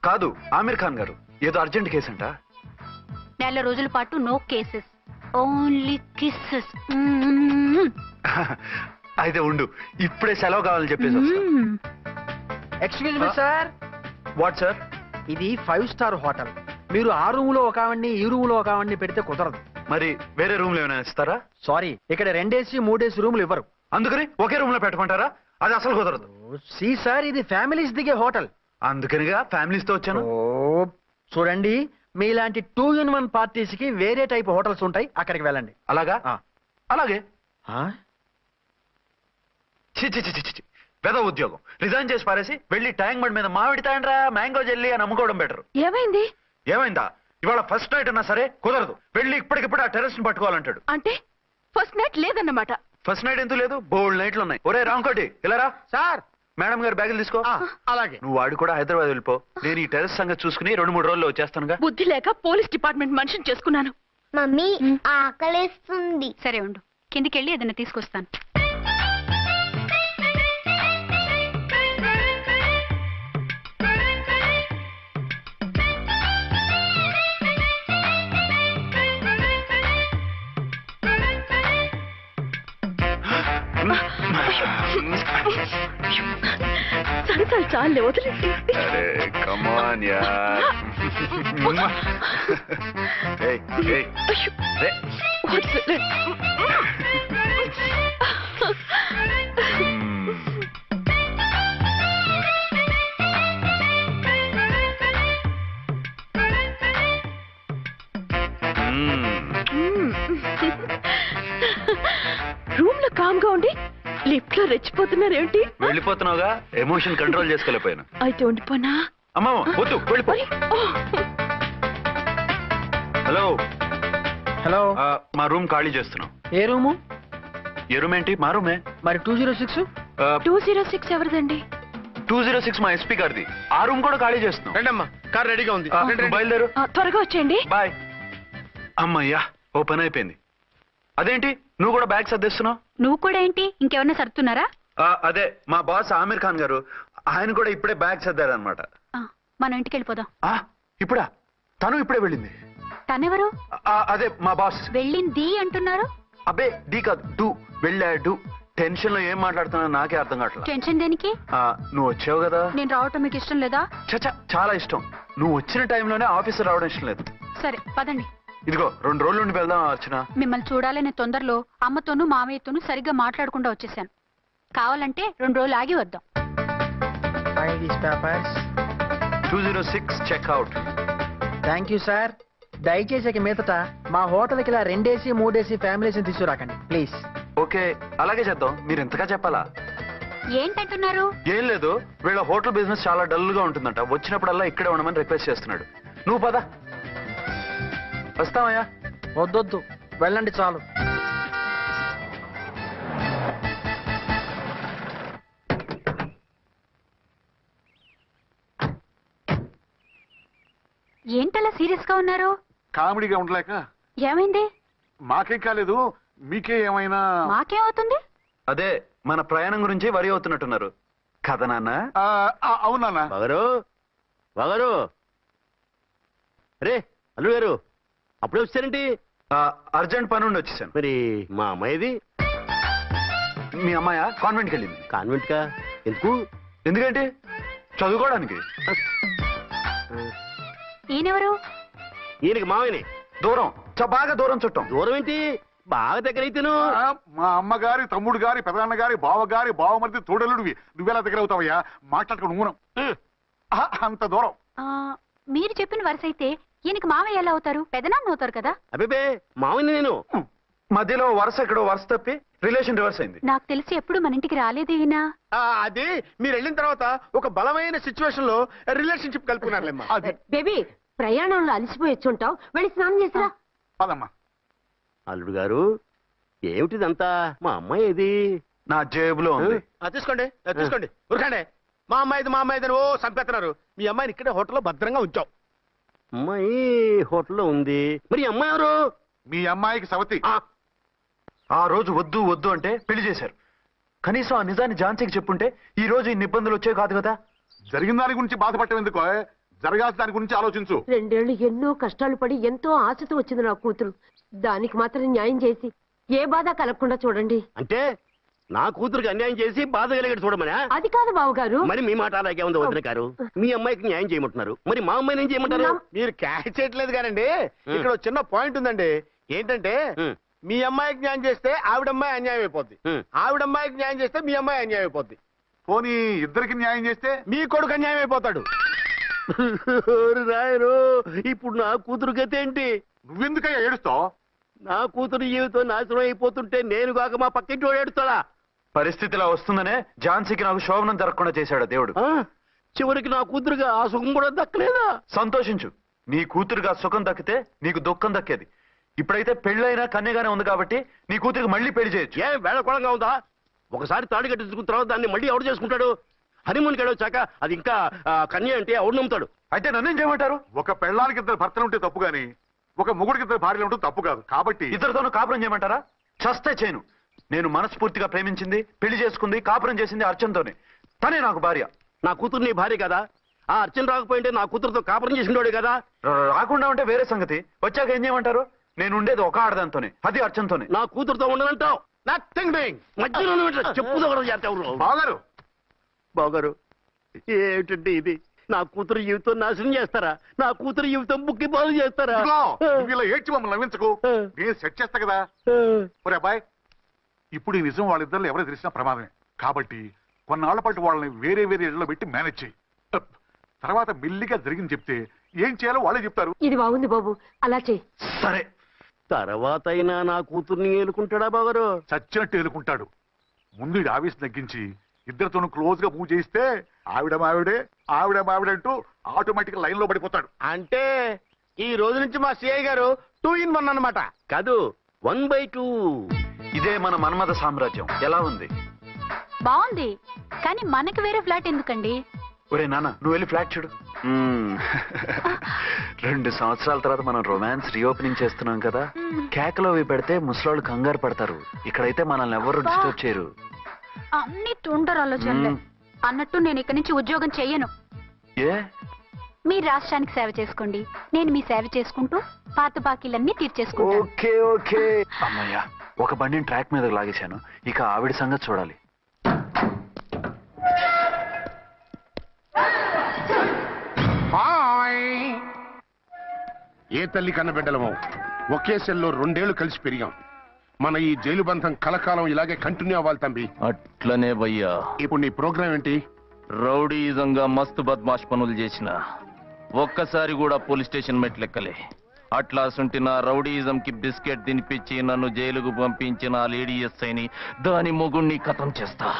[SPEAKER 2] కాదు, ఆమీర్ ఖాన్ గారు. ఏదో అర్జెంట్ కేసు అంట.
[SPEAKER 6] 4 రోజుల పాటు నో కేసెస్, ఓన్లీ కిస్సెస్.
[SPEAKER 2] అయితే ఉండు, ఇప్పుడే సెలవు కావాలని చెప్పేసి.
[SPEAKER 7] Excuse me sir.
[SPEAKER 2] What sir?
[SPEAKER 7] ఇది 5 స్టార్ హోటల్. మీరు ఆ రూమ్ లో ఒక ఆవిడ్ని, ఈ రూమ్ లో ఒక ఆవిడ్ని పెడితే కుదరదు.
[SPEAKER 2] మరి వేరే రూమ్ లో ఏమైనా ఇస్తారా?
[SPEAKER 7] సారీ, ఇక్కడ 2 AC 3 AC రూములు ఇవ్వరు.
[SPEAKER 2] అందుకని ఒకే రూమ్ లో పెట్టమంటారా? అది అసలు కుదరదు.
[SPEAKER 7] సి సార్, ఇది ఫ్యామిలీస్ దిగే హోటల్.
[SPEAKER 2] అందుకనిగా ఫ్యామిలీస్ తో వచ్చాను.
[SPEAKER 7] చూడండి, మీలాంటి 2-in-1 పార్టీస్ కి వేరే టైప్ హోటల్స్ ఉంటాయి, అక్కడికి వెళ్ళండి.
[SPEAKER 2] అలాగా? అలాగే. పెద్ద ఉద్యోగం రిజైన్ చేసి పారేసి వెళ్ళి ట్యాంక్ బండ్ మీద మామిడి తాండ్రా మ్యాంగో జెల్లీ అని అమ్ముకోవడం బెటర్.
[SPEAKER 4] ఏమైంది?
[SPEAKER 2] ఏమైందా? ఇవాళ ఫస్ట్ నైట్ అన్నా సరే కుదరదు. వెళ్ళి ఇప్పటికిప్పుడు ఆ టెర్రరిస్ట్ పట్టుకోవాలంటాడు.
[SPEAKER 4] అంటే ఫస్ట్ నైట్ లేదన్నమాట.
[SPEAKER 2] ఫస్ట్ నైట్ ఎందుకు లేదు? బోల్డ్ నైట్లు ఉన్నాయి. ఒరే రాంకోటి, ఇలా రా.
[SPEAKER 7] సార్,
[SPEAKER 2] మేడం గారు బ్యాగులు తీసుకో.
[SPEAKER 7] అలాగే.
[SPEAKER 2] నువ్వు వాడు కూడా హైదరాబాద్ వెళ్ళిపో. నేను ఈ టెర్రరిస్ట్ సంగతి చూసుకుని 2-3 రోజుల్లో వచ్చేస్తానుగా.
[SPEAKER 4] బుద్ధి లేక పోలీస్ డిపార్ట్మెంట్ మనిషిని చేసుకున్నాను.
[SPEAKER 10] మమ్మీ ఆకలేస్తుంది.
[SPEAKER 6] సరే ఉండు, కిందికెళ్ళి ఏదైనా తీసుకొస్తాను.
[SPEAKER 4] సరే చాలే, వదిలేండి.
[SPEAKER 2] అరే కమాన్ యార్. ఏయ్ ఏయ్ రే.
[SPEAKER 4] రూమ్ లో కామ్ గా ఉండి లిఫ్ట్ లో రెచ్చిపోతున్నారేంటి?
[SPEAKER 2] వెళ్ళిపోతున్నావుగా, ఎమోషన్ కంట్రోల్ చేసుకోలేకపోయాను.
[SPEAKER 4] అయితే ఉండిపోనా?
[SPEAKER 2] అమ్మా వద్దు, వెళ్ళిపో. హలో
[SPEAKER 7] హలో,
[SPEAKER 2] మా రూమ్ ఖాళీ చేస్తున్నాం.
[SPEAKER 7] ఏ రూము?
[SPEAKER 2] ఏ రూమ్ ఏంటి? మా రూమే.
[SPEAKER 7] మరి 206?
[SPEAKER 4] 206 ఎవరిదండి?
[SPEAKER 2] 206 మా ఎస్పీ గారిది. ఆ రూమ్ కూడా ఖాళీ చేస్తున్నాం.
[SPEAKER 7] రండమ్మా, కార్ రెడీగా ఉంది.
[SPEAKER 2] బయలుదేరు.
[SPEAKER 4] త్వరగా వచ్చేయండి.
[SPEAKER 2] బాయ్. అమ్మయ్యా, ఓ పని అయిపోయింది. అదేంటి నువ్వు కూడా బ్యాగ్ సర్దేస్తున్నావు?
[SPEAKER 6] నువ్వు కూడా ఏంటి, ఇంకెవరన్నా సర్దుతున్నారా?
[SPEAKER 2] అదే మా బాస్ ఆమీర్ ఖాన్ గారు, ఆయన కూడా ఇప్పుడే బ్యాగ్ సర్దారనమాట.
[SPEAKER 6] మనం ఇంటికి వెళ్ళిపోదాం.
[SPEAKER 2] ఇప్పుడా? తను ఇప్పుడే వెళ్ళింది.
[SPEAKER 6] తనెవరు?
[SPEAKER 2] అదే మా బాస్.
[SPEAKER 6] వెళ్ళింది అంటున్నారు?
[SPEAKER 2] అబ్బే, డీ కాదు, డూ. వెళ్ళాడు.
[SPEAKER 11] టెన్షన్ లో ఏం మాట్లాడుతున్నా నాకే అర్థం కావట్లేదు.
[SPEAKER 12] టెన్షన్ దేనికి?
[SPEAKER 11] నువ్వు వచ్చావు కదా.
[SPEAKER 12] నేను రావటం మీకు ఇష్టం లేదా?
[SPEAKER 11] చచ్చా, చాలా ఇష్టం. నువ్వు వచ్చిన టైంలోనే ఆఫీసర్ రావడం ఇష్టం లేదు.
[SPEAKER 12] సరే పదండి.
[SPEAKER 11] ఇదిగో 2 రోజుల నుండి వెళ్దాం అర్చన.
[SPEAKER 12] మిమ్మల్ని చూడాలనే తొందరలో అమ్మతోనూ మామయ్యతోనూ సరిగ్గా మాట్లాడకుండా వచ్చేసాను. కావాలంటే 2 రోజులు ఆగి వద్దాం.
[SPEAKER 11] 206 చెక్అవుట్.
[SPEAKER 13] Thank you sir. దయచేసి మీదట మా హోటల్కి ఇలా 2 AC 3 AC ఫ్యామిలీస్ తీసుకురాకండి ప్లీజ్.
[SPEAKER 11] ఓకే, అలాగే చేద్దాం. మీరు ఎంతగా చెప్పాలా?
[SPEAKER 12] ఏంటంటున్నారు?
[SPEAKER 11] ఏం లేదు, వీళ్ళ హోటల్ బిజినెస్ చాలా డల్ గా ఉంటుందంట. వచ్చినప్పుడల్లా ఇక్కడే ఉండమని రిక్వెస్ట్ చేస్తున్నాడు. నువ్వు పద. వస్తావయ్యా?
[SPEAKER 13] వద్దొద్దు, వెళ్ళండి చాలు.
[SPEAKER 12] ఏంటలా సీరియస్ గా ఉన్నారు?
[SPEAKER 5] కామెడీగా ఉండలేక.
[SPEAKER 12] ఏమైంది?
[SPEAKER 5] మాకేం కాలేదు, మీకే ఏమైనా?
[SPEAKER 12] మాకేమవుతుంది?
[SPEAKER 11] అదే మన ప్రయాణం గురించి వరి అవుతున్నట్టున్నారు కదా నాన్న?
[SPEAKER 5] అవునా
[SPEAKER 3] బాగారు రే అల్లు గారు అప్పుడే వచ్చారేంటి?
[SPEAKER 11] అర్జెంట్ పని ఉండి వచ్చేసాను.
[SPEAKER 3] మరి మా అమ్మాయిది?
[SPEAKER 11] మీ అమ్మాయ కాన్వెంట్కి వెళ్ళింది.
[SPEAKER 3] కాన్వెంట్ కా? ఎందుకు?
[SPEAKER 11] ఎందుకంటే చదువుకోవడానికి.
[SPEAKER 12] ఈయనెవరు?
[SPEAKER 3] ఈయనకి మామయ్యని.
[SPEAKER 11] దూరం, బాగా దూరం చుట్టాం.
[SPEAKER 3] దూరం ఏంటి, బాగా దగ్గర అయితేను.
[SPEAKER 5] మా అమ్మగారి తమ్ముడు గారి పెదనాన్న గారి బావ గారి బావమరిది తోడలుడివి. నువ్వెలా దగ్గర అవుతావయ్యా? మాట్లాడుకుని ఊరం అంత దూరం.
[SPEAKER 12] మీరు చెప్పిన వరుస అయితే ఈయనకి మామయ్య ఎలా అవుతారు? పెదనాన్న అవుతారు కదా.
[SPEAKER 3] అబ్బే మామయ్యని నేను.
[SPEAKER 11] మధ్యలో వరుస ఎక్కడో వరుస తప్పి రిలేషన్ రివర్స్ అయింది.
[SPEAKER 12] నాకు తెలిసి ఎప్పుడు మన ఇంటికి రాలేదు ఈయన.
[SPEAKER 3] అది మీరు వెళ్ళిన తర్వాత ఒక బలమైన సిచ్యువేషన్ లో రిలేషన్షిప్ కలుపుకున్నారులేమ్మా.
[SPEAKER 9] బేబీ ప్రయాణంలో అలసిపోయి వచ్చుంటావు, వెళ్ళి స్నానం చేసిరా.
[SPEAKER 5] పదమ్మా.
[SPEAKER 3] అల్లుడు గారు ఏమిటిదంతా? మా అమ్మాయి ఏది?
[SPEAKER 11] నా జేబులో ఉంది.
[SPEAKER 3] తీసుకోండి తీసుకోండి, ఉరకండి. మా అమ్మాయిది ఓ సంపేస్తున్నారు. మీ అమ్మాయిని ఇక్కడే హోటల్లో భద్రంగా ఉంచాం. అమ్మాయి హోటల్లో ఉంది. మరి అమ్మాయి ఎవరు?
[SPEAKER 5] మీ అమ్మాయికి సవతి.
[SPEAKER 11] ఆ రోజు వద్దు వద్దు అంటే పెళ్లి చేశారు. కనీసం ఆ నిజాన్ని ఝాన్సీకి చెప్పుంటే ఈ రోజు ఇన్ని ఇబ్బందులు వచ్చే కాదు కదా.
[SPEAKER 5] జరిగిన దాని గురించి బాధపడటం ఎందుకో, జరగాల్సిన దాని గురించి ఆలోచించు.
[SPEAKER 9] 2 ఏళ్లు ఎన్నో కష్టాలు పడి ఎంతో ఆశతో వచ్చింది నా కూతురు. దానికి మాత్రం న్యాయం చేసి ఏ బాధ కలగకుండా చూడండి.
[SPEAKER 3] అంటే నా కూతురికి అన్యాయం చేసి బాధ కలిగేది చూడమనా?
[SPEAKER 9] అది కాదు బావగారు.
[SPEAKER 3] మరి మీ మాట అలాగే ఉంది వదిన గారు. మీ అమ్మాయికి న్యాయం చేయమంటున్నారు, మరి మా అమ్మాయిని ఏం చేయమంటారు?
[SPEAKER 14] మీరు క్యాచ్ చేయట్లేదు కానండి. ఇక్కడ చిన్న పాయింట్ ఉందండి. ఏంటంటే మీ అమ్మాయికి న్యాయం చేస్తే ఆవిడమ్మాయి అన్యాయం అయిపోద్ది, ఆవిడమ్మాయికి న్యాయం చేస్తే మీ అమ్మాయి అన్యాయం అయిపోద్ది.
[SPEAKER 5] పోనీ ఇద్దరికి న్యాయం చేస్తే
[SPEAKER 14] మీ కొడుకు అన్యాయం అయిపోతాడు.
[SPEAKER 3] రాయరు, ఇప్పుడు నా కూతురు గతి ఏంటి?
[SPEAKER 5] నువ్వెందుకయ్యా ఏడుస్తావు?
[SPEAKER 3] నా కూతురు జీవితం నాశనం అయిపోతుంటే నేను కాక మా పక్కింటి వాడు ఏడుస్తాడా?
[SPEAKER 11] పరిస్థితిలా వస్తుందనే ఝాన్సీకి నాకు శోభనం జరగకుండా చేశాడు దేవుడు.
[SPEAKER 3] చివరికి నా కూతురుగా ఆ సుఖం కూడా దక్కలేదా?
[SPEAKER 11] సంతోషించు, నీ కూతురుగా సుఖం దక్కితే నీకు దుఃఖం దక్కేది. ఇప్పుడైతే పెళ్ళైనా కన్యగానే ఉంది కాబట్టి నీ కూతురికి మళ్ళీ పెళ్లి చేయొచ్చు.
[SPEAKER 3] ఏ వేళకోళంగా ఉందా? ఒకసారి తాడి కట్టించుకున్న తర్వాత దాన్ని మళ్ళీ ఎవరు చేసుకుంటాడు? హనీమూన్ గడ వచ్చాక అది ఇంకా కన్య అంటే ఎవరు నమ్ముతాడు?
[SPEAKER 11] అయితే నన్నేం చేయమంటారు?
[SPEAKER 5] ఒక పెళ్ళానికి 2 భర్తలు ఉంటే తప్పు గాని ఒక మొగుడికి 2 భార్యలు ఉంటే తప్పు కాదు. కాబట్టి
[SPEAKER 11] ఇద్దరితోనూ కాపురం చేయమంటారా? చస్తే చేయను. నేను మనస్ఫూర్తిగా ప్రేమించింది, పెళ్లి చేసుకుంది, కాపురం చేసింది అర్చనతోనే. తనే నాకు భార్య.
[SPEAKER 3] నా కూతురు నీ భార్య కదా? ఆ అర్చన రాకపోయింటే నా కూతురుతో కాపురం చేసిండోడే కదా?
[SPEAKER 11] రాకుండా ఉంటే వేరే సంగతి. వచ్చాక ఏం చేయమంటారు? నేను ఉండేది ఒక ఆడదాంతోనే, అది అర్చనతోనే.
[SPEAKER 3] నా కూతురుతో ఉండనంటావు? Nothing doing. మధ్యలో చెప్పుదోగడం
[SPEAKER 5] బాగారు.
[SPEAKER 3] బాగారు ఏమిటంటే ఇది? నా కూతురు జీవితం నాశనం చేస్తారా? నా కూతురు జీవితం బుక్కి బాగు చేస్తారా?
[SPEAKER 5] ఇలా ఏడ్చి మమ్మల్ని నవ్వించకు, నేను సెట్ చేస్తా కదా. ఒరే అబ్బాయి, ఇప్పుడు ఈ నిజం వాళ్ళిద్దరు ఎవరో తెలిసినా ప్రమాదమే. కాబట్టి కొన్నాళ్ల పాటు వాళ్ళని వేరే వేరే ఇళ్లలో పెట్టి మేనేజ్ చేయి. తర్వాత మెల్లిగా జరిగింది చెప్తే ఏం చేయాలో వాళ్ళే చెప్తారు.
[SPEAKER 9] ఇది బాగుంది బాబు, అలా చెయ్యి.
[SPEAKER 11] సరే,
[SPEAKER 3] తర్వాత అయినా నా కూతుర్ని ఏలుకుంటాడా బాగారు?
[SPEAKER 5] చచ్చినట్టు ఏలుకుంటాడు. ముందు ఈ ఆవేశం తగ్గించి ఇద్దరితోనూ క్లోజ్ గా మూవ్ చేయిస్తే ఆవిడ మావిడే అంటూ ఆటోమేటిక్ లైన్ లో పడిపోతాడు.
[SPEAKER 14] అంటే ఈ రోజు నుంచి మా సిఐ గారు 2 in 1 అన్నమాట.
[SPEAKER 3] కాదు, 1/2.
[SPEAKER 11] ఇదే మన మన్మథ సామ్రాజ్యం. ఎలా ఉంది?
[SPEAKER 12] బాగుంది, కానీ మనకి వేరే ఫ్లాట్ ఎందుకండి?
[SPEAKER 11] ఒరే నాన్న, నువ్వు వెళ్ళి ఫ్లాట్ చూడు. 2 సంవత్సరాల తర్వాత మనం రొమాన్స్ రీఓపెనింగ్ చేస్తున్నాం కదా. కేకలో అవి పెడితే ముసలాళ్ళు కంగారు పడతారు. ఇక్కడైతే మనల్ని ఎవరు డిస్టర్బ్ చేయరు.
[SPEAKER 12] అన్ని తొందర ఆలోచనలే. అన్నట్టు నేను ఇక్కడి నుంచి ఉద్యోగం చెయ్యను.
[SPEAKER 11] ఏ?
[SPEAKER 12] మీ రాష్ట్రానికి సేవ చేసుకోండి, నేను మీ సేవ చేసుకుంటూ పాత బాకీలన్నీ తీర్చేసుకుంటాను.
[SPEAKER 11] Okay okay. అమ్మయ్యా, ఒక బండిని ట్రాక్ మీద లాగేశాను. ఇక ఆవిడ సంగతి చూడాలి.
[SPEAKER 8] ఏ తల్లి కన్న బిడ్డలమో ఒకే సెల్లో 2 ఏళ్లు కలిసి పెరిగాం. మన ఈ జైలు బంధం కలకాలం ఇలాగే కంటిన్యూ అవ్వాలి తంబి.
[SPEAKER 15] అట్లనే భయ్యా.
[SPEAKER 8] ఇప్పుడు నీ ప్రోగ్రామ్ ఏంటి?
[SPEAKER 15] రౌడీజంగా మస్తు బద్మాష్ పనులు చేసిన ఒక్కసారి కూడా పోలీస్ స్టేషన్ మెట్లెక్కలే. అట్లా సుంటి నా రౌడీజం కి బిస్కెట్ తినిపించి నన్ను జైలుకు పంపించిన ఆ లేడీ ఎస్ఐని దాని మొగుణ్ణి ఖతం చేస్తా.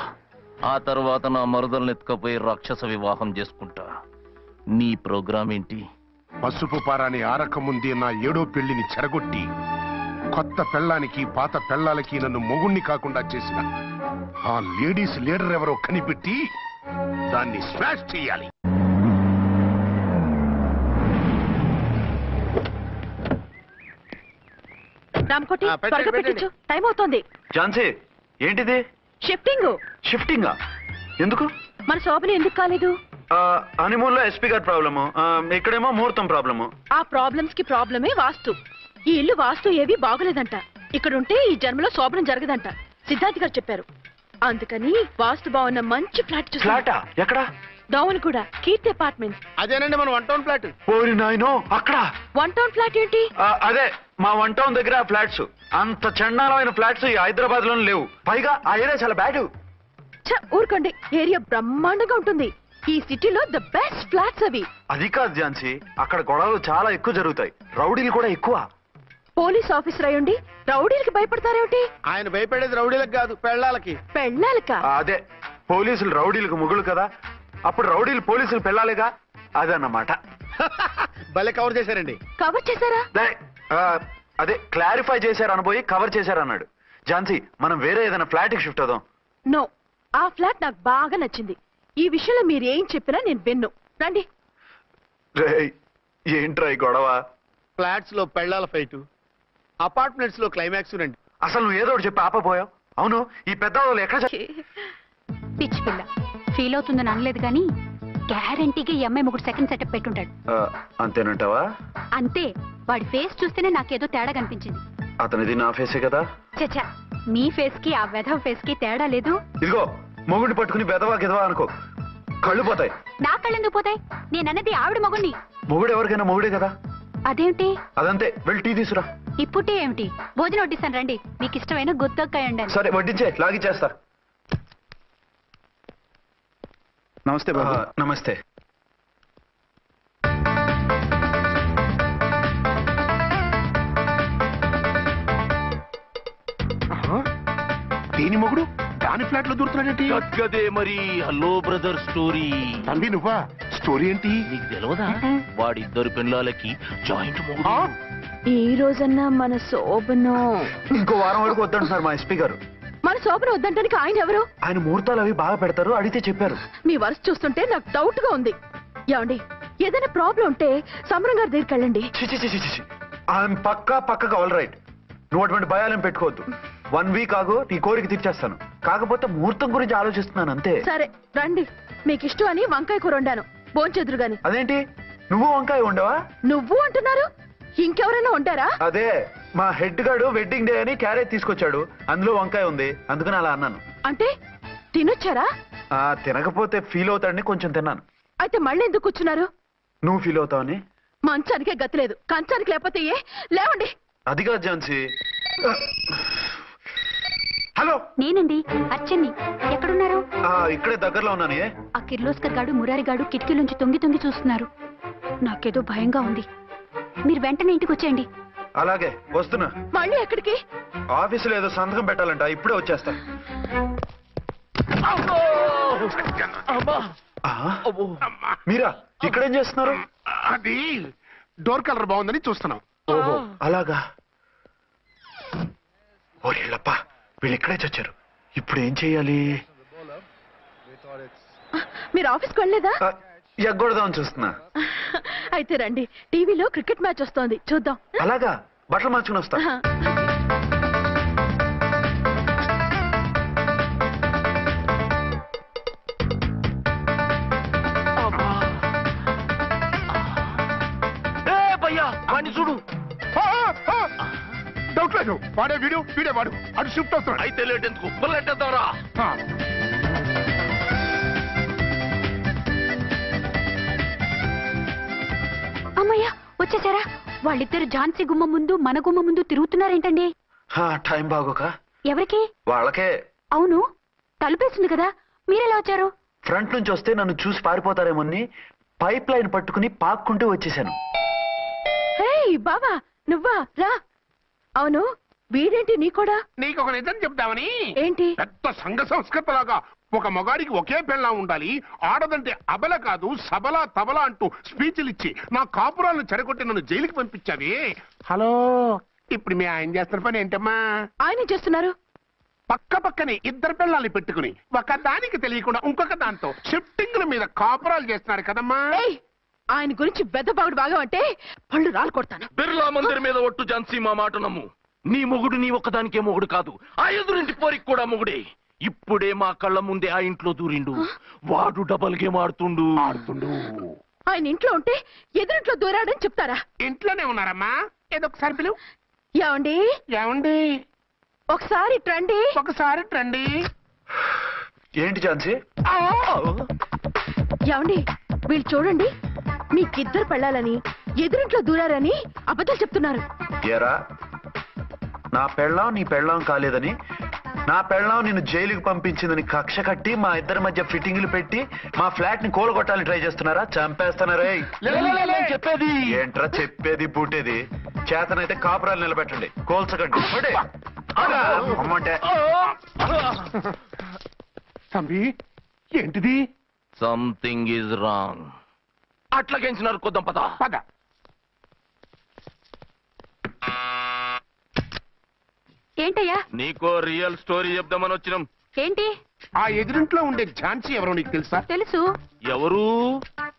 [SPEAKER 15] ఆ తర్వాత నా మరుదల్ని ఎత్తుకపోయి రాక్షస వివాహం చేసుకుంటా. నీ ప్రోగ్రామ్ ఏంటి?
[SPEAKER 8] పసుపు పారాని ఆరక ముందే నా 7వ పెళ్లిని చెరగొట్టి కొత్త పెళ్ళానికి పాత పెళ్ళాలకి నన్ను మొగుణ్ణి కాకుండా చేసిన ఆ లేడీస్ లీడర్ ఎవరో కనిపెట్టి దాన్ని స్మాష్ చేయాలి.
[SPEAKER 4] రామకోటి త్వరగా పెట్టించు, టైం అవుతోంది.
[SPEAKER 11] ఝాన్సీ, ఏంటిది? షిఫ్టింగా? ఎందుకు?
[SPEAKER 4] మన శోభని ఎందుకు కాలేదు?
[SPEAKER 11] హనీమూన్ లో ఎస్పీ గారి ప్రాబ్లము, ఇక్కడేమో ముహూర్తం ప్రాబ్లము.
[SPEAKER 4] ఆ ప్రాబ్లమ్స్ కి ప్రాబ్లమే వాస్తు. ఈ ఇల్లు వాస్తు ఏవి బాగోలేదంట. ఇక్కడుంటే ఈ జన్మలో శోభనం జరగదంట సిద్ధార్థ్ గారు చెప్పారు. అందుకని వాస్తు బాగున్న మంచి ఫ్లాట్ చూసి.
[SPEAKER 11] ఫ్లాటా? ఎక్కడ?
[SPEAKER 4] డౌన్ కూడా కీర్తి అపార్ట్మెంట్స్.
[SPEAKER 14] అదేనండి మన 1 టౌన్ ఫ్లాట్.
[SPEAKER 11] ఓరి నాయనో, అక్కడ
[SPEAKER 4] 1 టౌన్ ఫ్లాట్ ఏంటి?
[SPEAKER 11] అదే మా 1 టౌన్ దగ్గర ఫ్లాట్స్. అంత చండాలమైన ఫ్లాట్స్ ఈ హైదరాబాద్ లోనే లేవు. పైగా ఆ ఏరియా చాలా బ్యాడ్.
[SPEAKER 4] ఊరుకోండి, ఏరియా బ్రహ్మాండంగా ఉంటుంది. ఈ సిటీలో ద బెస్ట్ ఫ్లాట్స్ అవి.
[SPEAKER 11] అది కాదు ఝాన్సీ, అక్కడ గొడవలు చాలా ఎక్కువ జరుగుతాయి, రౌడీలు కూడా ఎక్కువ.
[SPEAKER 4] పోలీస్ ఆఫీసర్ అయ్యుండి రౌడీలకి భయపడతారేమిటి?
[SPEAKER 14] ఆయన భయపడేది రౌడీలకు కాదు, పెళ్ళాలకి.
[SPEAKER 4] పెళ్ళాలకా?
[SPEAKER 11] అదే, పోలీసులు రౌడీలకు ముగులు కదా, అప్పుడు రౌడీలు పోలీసులు పెళ్ళాలిగా, అదన్నమాట.
[SPEAKER 14] భలే కవర్ చేశారండి.
[SPEAKER 4] కవర్ చేశారా?
[SPEAKER 11] అదే క్లారిఫై చేశారు అనబోయి కవర్ చేశారు అన్నాడు. ఝాన్సీ, మనం వేరే ఏదైనా ఫ్లాట్ కి షిఫ్ట్ అవుదాం.
[SPEAKER 4] నో, ఆ ఫ్లాట్ నాకు బాగా నచ్చింది. ఈ విషయంలో మీరు ఏం చెప్పినా నేను విన్ను. రండి.
[SPEAKER 11] ఏంట్రా ఈ గొడవ?
[SPEAKER 14] ఫ్లాట్స్ లో పెళ్ళాల ఫైట్, అపార్ట్మెంట్స్ లో క్లైమాక్స్ రండి.
[SPEAKER 11] అసలు నువ్వు ఏదో ఒకటి చెప్పి ఆపపోయావు. అవును, ఈ పెద్ద వాళ్ళు ఎక్కడ?
[SPEAKER 12] పిచ్చి పిల్ల ఫీల్ అవుతుందని అనలేదు కానీ గ్యారంటీగా ఈ అమ్మాయి ముగ్గురు సెకండ్ సెటప్ పెట్టుంటాడు.
[SPEAKER 11] అంతేనంటావా?
[SPEAKER 12] అంతే. వాడి ఫేస్ చూస్తేనే నాకేదో తేడా కనిపించింది.
[SPEAKER 11] అతనిది నా ఫేసే కదా.
[SPEAKER 12] చచ్చా, మీ ఫేస్ కి ఆ వెధవ ఫేస్ కి తేడా లేదు.
[SPEAKER 11] ఇదిగో, మొగుడిని పట్టుకుని బెదవా గెదవా అనుకో, కళ్ళు పోతాయి.
[SPEAKER 12] నా కళ్ళు ఎందుకు పోతాయి? నేనన్నది ఆవిడ మొగుడిని.
[SPEAKER 11] మొగుడు ఎవరికైనా మొగుడే కదా.
[SPEAKER 12] అదేంటి?
[SPEAKER 11] అదంతే, వెళ్ళి టీ తీసురా.
[SPEAKER 12] ఇప్పుడే ఏమిటి? భోజనం వడ్డిస్తాను రండి. మీకు ఇష్టమైన గుత్తొక్కాయ ఉండండి.
[SPEAKER 11] సరే వడ్డించే, లాగిచ్చేస్తా.
[SPEAKER 16] నమస్తే బాబు.
[SPEAKER 11] నమస్తే.
[SPEAKER 8] దేని మొగుడు దాని ఫ్లాట్ లో దూరుతున్నాడేంటి?
[SPEAKER 15] గదే మరి. Hello brother story.
[SPEAKER 8] తంబి నువ్వా? స్టోరీ ఏంటి?
[SPEAKER 15] నీకు తెలియదా? వాడిద్దరు పిల్లలకి జాయింట్ మొగుడు.
[SPEAKER 4] ఈ రోజన్నా మన శోభను
[SPEAKER 11] ఇంకో వారం వరకు వద్దంటున్నారు మా ఎస్పీ గారు.
[SPEAKER 4] మన శోభను వద్దంటానికి ఆయన ఎవరు?
[SPEAKER 11] ఆయన ముహూర్తాలు అవి బాగా పెడతారు, అడిగితే చెప్పారు.
[SPEAKER 4] మీ వరుస చూస్తుంటే నాకు డౌట్ గా ఉంది. ఏమండి, ఏదైనా ప్రాబ్లం ఉంటే సమరం గారి దగ్గరికి వెళ్ళండి.
[SPEAKER 11] ఆయన పక్కగా ఆల్ రైట్. నువ్వు అటువంటి భయాలను పెట్టుకోవద్దు. 1 వీక్ ఆగు, నీ కోరిక తీర్చేస్తాను. కాకపోతే ముహూర్తం గురించి ఆలోచిస్తున్నాను అంతే.
[SPEAKER 4] సరే రండి. మీకు ఇష్టం అని వంకాయ కూర వండాను, భోంచెదురు గాని.
[SPEAKER 11] అదేంటి, నువ్వు వంకాయ ఉండవా?
[SPEAKER 4] నువ్వు అంటున్నారు, ఇంకెవరైనా ఉంటారా?
[SPEAKER 11] అదే, మా హెడ్ గాడు వెడ్డింగ్ డే అని క్యారేజ్ తీసుకొచ్చాడు, అందులో వంకాయ ఉంది, అందుకని అలా అన్నాను.
[SPEAKER 4] అంటే తినొచ్చారా?
[SPEAKER 11] తినకపోతే ఫీల్ అవుతాడని కొంచెం తిన్నాను.
[SPEAKER 4] అయితే మళ్ళీ ఎందుకు కూర్చున్నారు?
[SPEAKER 11] నువ్వు ఫీల్ అవుతావని.
[SPEAKER 4] మంచానికే గతిలేదు, కంచానికి లేకపోతే ఏ? లేవండి.
[SPEAKER 11] అదిగా ఝాన్సీ. హలో,
[SPEAKER 12] నేనండి అర్చన్ని. ఎక్కడున్నారు?
[SPEAKER 11] ఇక్కడే దగ్గరలో ఉన్నాను.
[SPEAKER 12] ఆ కిర్లోస్కర్ గాడు మురారి గాడు కిటికీలోంచి తొంగి చూస్తున్నారు. నాకేదో భయంగా ఉంది. మీరు వెంటనే ఇంటికి వచ్చేయండి.
[SPEAKER 11] అలాగే వస్తున్నా.
[SPEAKER 4] మళ్ళీ ఎక్కడికి?
[SPEAKER 11] ఆఫీసులో ఏదో సంతకం పెట్టాలంట, ఇప్పుడే వచ్చేస్తా. మీరా ఇక్కడేం చేస్తున్నారు?
[SPEAKER 8] అది డోర్ కలర్ బాగుందని చూస్తున్నాం.
[SPEAKER 11] ఓహో అలాగా. ఓరేళ్ళప్ప, వీళ్ళు ఇక్కడే చచ్చారు. ఇప్పుడు ఏం చెయ్యాలి?
[SPEAKER 4] మీరు ఆఫీస్కి వెళ్ళలేదా?
[SPEAKER 11] ఎగ్గొడదామని చూస్తున్నా.
[SPEAKER 4] అయితే రండి, టీవీలో క్రికెట్ మ్యాచ్ వస్తోంది, చూద్దాం.
[SPEAKER 11] అలాగా, బట్టలు మార్చుకుని వస్తా.
[SPEAKER 8] డౌట్ లేదు వాడే వీడే వాడు అటు షిఫ్ట్ వస్తున్నాడు.
[SPEAKER 15] అయితే లేట్ ఎందుకు బుల్లెట్టేద్దాంరా.
[SPEAKER 12] అమ్మయ్యా వచ్చేసారా? వాళ్ళిద్దరు ఝాన్సీ గుమ్మ ముందు మన గుమ్మ ముందు తిరుగుతున్నారేంటండి?
[SPEAKER 11] టైం బాగోక
[SPEAKER 12] ఎవరికి?
[SPEAKER 11] వాళ్ళకే.
[SPEAKER 12] అవును తలుపేస్తుంది కదా, మీరెలా వచ్చారు?
[SPEAKER 11] ఫ్రంట్ నుంచి వస్తే నన్ను చూసి పారిపోతారేమోని పైప్ లైన్ పట్టుకుని పాక్కుంటూ వచ్చేసాను.
[SPEAKER 4] బాబా నువ్వా రా. అవును వీడేంటి నీ కూడా?
[SPEAKER 8] నీకు ఒక నిజం చెప్తామని.
[SPEAKER 4] ఏంటి?
[SPEAKER 8] పెద్ద సంఘ సంస్కృతలాగా ఒక మగాడికి ఒకే పెళ్ళం ఉండాలి, ఆడదంటే అబల కాదు సబలా తబలా అంటూ స్పీచ్లు ఇచ్చి నా కాపురాలను చెడగొట్టి నన్ను జైలుకి పంపించావి. హలో, ఇప్పుడు మీ ఆయన చేస్తున్న పని ఏంటమ్మా?
[SPEAKER 4] ఆయన చేస్తున్నారు
[SPEAKER 8] పక్కనే ఇద్దరు పిల్లల్ని పెట్టుకుని ఒక దానికి తెలియకుండా ఇంకొక దాంతో షిఫ్టింగ్ల మీద కాపురాలు చేస్తున్నారు కదమ్మా.
[SPEAKER 4] ఆయన గురించి బెద్దబాగుడు బాగా అంటే పళ్ళు రాలు కొడతాను.
[SPEAKER 15] బిర్లా మందిర్ మీద ఒట్టు ఝాన్సీ, మా మాట నమ్ము. నీ మొగుడు నీ ఒక్కదానికే మొగుడు కాదు, ఆ ఎదురింటి పోరికి కూడా మొగుడే. ఇప్పుడే మా కళ్ళ ముందే ఆ ఇంట్లో దూరిండు. వాడు డబల్ గేమ్ ఆడుతుండు.
[SPEAKER 4] ఆయన ఇంట్లో ఉంటే ఎదురింట్లో దూరాడని చెప్తారా?
[SPEAKER 8] ఇంట్లోనే ఉన్నారమ్మా. ఏదొకసారి పిలువు.
[SPEAKER 4] ఏమండి ఒకసారి ట్రండి.
[SPEAKER 11] ఏంటి ఝాన్సీ?
[SPEAKER 4] ఏమండి వీళ్ళు చూడండి, మీకిద్దరు పెళ్ళాలని ఎదురింట్లో దూరారని అబద్ధాలు చెప్తున్నారు.
[SPEAKER 11] ఏరా, నా పెళ్ళాం నీ పెళ్ళాం కాలేదని, నా పెళ్ళాం నిన్ను జైలుకి పంపించిందని కక్ష కట్టి మా ఇద్దరి మధ్య ఫిట్టింగ్లు పెట్టి మా ఫ్లాట్ ని కూలగొట్టాలని ట్రై చేస్తున్నారా? చంపేస్తున్నారే.
[SPEAKER 15] చెప్పేది
[SPEAKER 11] ఏంట్రా చెప్పేది బూటేది? చేతనైతే కాపురాలు నిలబెట్టండి, కోల్చకండి. అమ్మంటే
[SPEAKER 8] తంబి ఏంటిది?
[SPEAKER 15] Something is wrong. అట్లాగేంచినారు కొద్దాం పద.
[SPEAKER 12] ఏంటయ్యా?
[SPEAKER 15] నీకో రియల్ స్టోరీ చెప్దామని వచ్చినాం.
[SPEAKER 12] ఏంటి?
[SPEAKER 8] ఆ ఎదురింట్లో ఉండే ఝాన్సీ ఎవరో నీకు తెలుసా?
[SPEAKER 12] తెలుసు.
[SPEAKER 15] ఎవరు?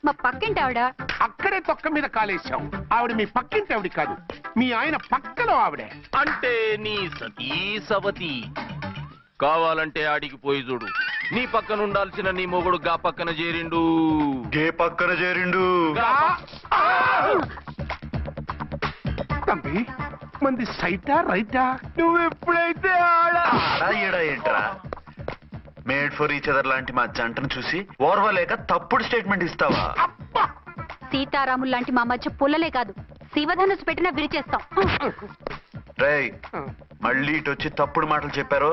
[SPEAKER 12] మా పక్కింటి ఆవిడ.
[SPEAKER 8] అక్కడే తొక్క మీద కాలేశావు. ఆవిడ మీ పక్కింటి ఆవిడ కాదు, మీ ఆయన పక్కలో ఆవిడే.
[SPEAKER 15] అంటే నీ సతీ సవతి. కావాలంటే ఆడికి పోయి చూడు. నీ పక్కన ఉండాల్సిన నీ మొగుడు గా పక్కన చేరిండు.
[SPEAKER 8] తంబి మంది సైటా రైటా?
[SPEAKER 11] నువ్వు ఎప్పుడైతే ఏంట్రా మేడ్ ఫర్ ఈచ్ అదర్ లాంటి మా జంటను చూసి ఓర్వలేక తప్పుడు స్టేట్మెంట్ ఇస్తావా?
[SPEAKER 12] సీతారాములు లాంటి మా మధ్య పుల్లలే కాదు, శివధనుసు పెట్టినా విరిచేస్తాం.
[SPEAKER 11] రేయ్, మళ్ళీ ఇటు వచ్చి తప్పుడు మాటలు చెప్పారో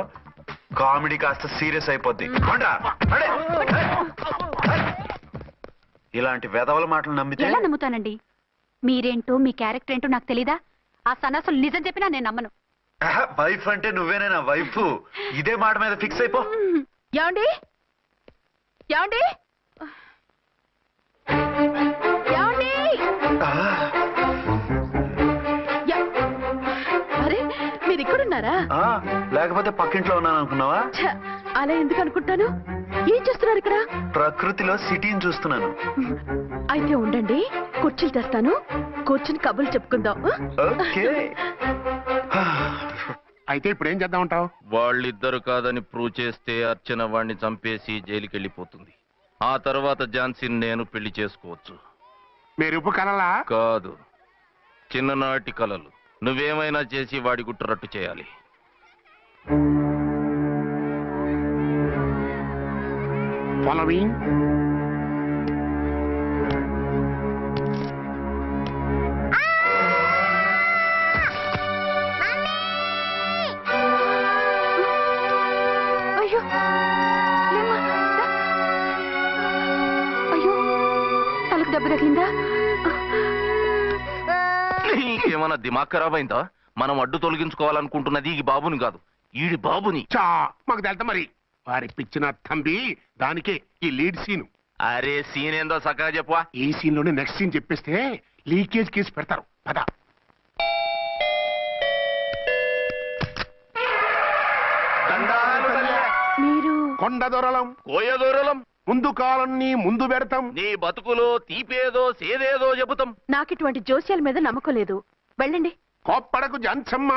[SPEAKER 11] కామెడీ కాస్త సీరియస్ అయిపోద్ది. ఇలాంటి వెధవల మాటలు నమ్మితే
[SPEAKER 12] ఎలా నమ్ముతానండి? మీరేంటో మీ క్యారెక్టర్ ఏంటో నాకు తెలీదా? ఆ సన్నాసులు నిజం చెప్పినా నేను నమ్మను.
[SPEAKER 11] వైఫ్ అంటే నువ్వేనా వైఫ్? ఇదే మాట మీద ఫిక్స్ అయిపో.
[SPEAKER 4] ఏమండి అరే మీరు ఇక్కడున్నారా?
[SPEAKER 11] లేకపోతే పక్కింట్లో ఉన్నాను అనుకున్నావా?
[SPEAKER 4] అలా ఎందుకు అనుకుంటాను? ఏం చేస్తున్నారు ఇక్కడ?
[SPEAKER 11] ప్రకృతిలో సిటీని చూస్తున్నాను.
[SPEAKER 4] అయితే ఉండండి, కుర్చీలు తెస్తాను, కూర్చుని కబుర్లు చెప్పుకుందాం.
[SPEAKER 8] అయితే ఇప్పుడు ఏం చేద్దాం అంటావు?
[SPEAKER 15] వాళ్ళిద్దరు కాదని ప్రూవ్ చేస్తే అర్చన వాణ్ణి చంపేసి జైలుకి వెళ్ళిపోతుంది. ఆ తర్వాత ఝాన్సీని నేను పెళ్లి చేసుకోవచ్చు.
[SPEAKER 8] మీరు కలలా?
[SPEAKER 15] కాదు, చిన్ననాటి కలలు. నువ్వేమైనా చేసి వాడి గుట్టు రట్టు చేయాలి.
[SPEAKER 8] ఫాలోయింగ్.
[SPEAKER 12] అయ్యో, తలకు దెబ్బ తగిలిందా?
[SPEAKER 15] నీకేమన్నా దిమాగ్ ఖరాబ్ అయిందా? మనం అడ్డు తొలగించుకోవాలనుకుంటున్నది ఈ బాబుని కాదు, ఈడి బాబుని.
[SPEAKER 8] మాకు తెలుతా మరి. వారి పిచ్చిన తంబి దానికే ఈ లీడ్ సీన్.
[SPEAKER 15] అరే సీన్ ఏందో సక్కగా చెప్పవా?
[SPEAKER 8] ఈ సీన్ లోనే నెక్స్ట్ సీన్ చెప్పేస్తే లీకేజ్ కేసు పెడతారు. పద.
[SPEAKER 12] మీరు
[SPEAKER 8] కొండ దొరలం,
[SPEAKER 15] కోయ దొరలం,
[SPEAKER 8] ముందు కాలన్నీ ముందు పెడతాం.
[SPEAKER 15] నీ బతుకులో తీపేదో సేదేదో చెబుతాం.
[SPEAKER 4] నాకు ఇటువంటి జోస్యాల మీద నమ్మకం లేదు. వెళ్ళండి.
[SPEAKER 8] కోప్పడకు ఝాన్సమ్మ.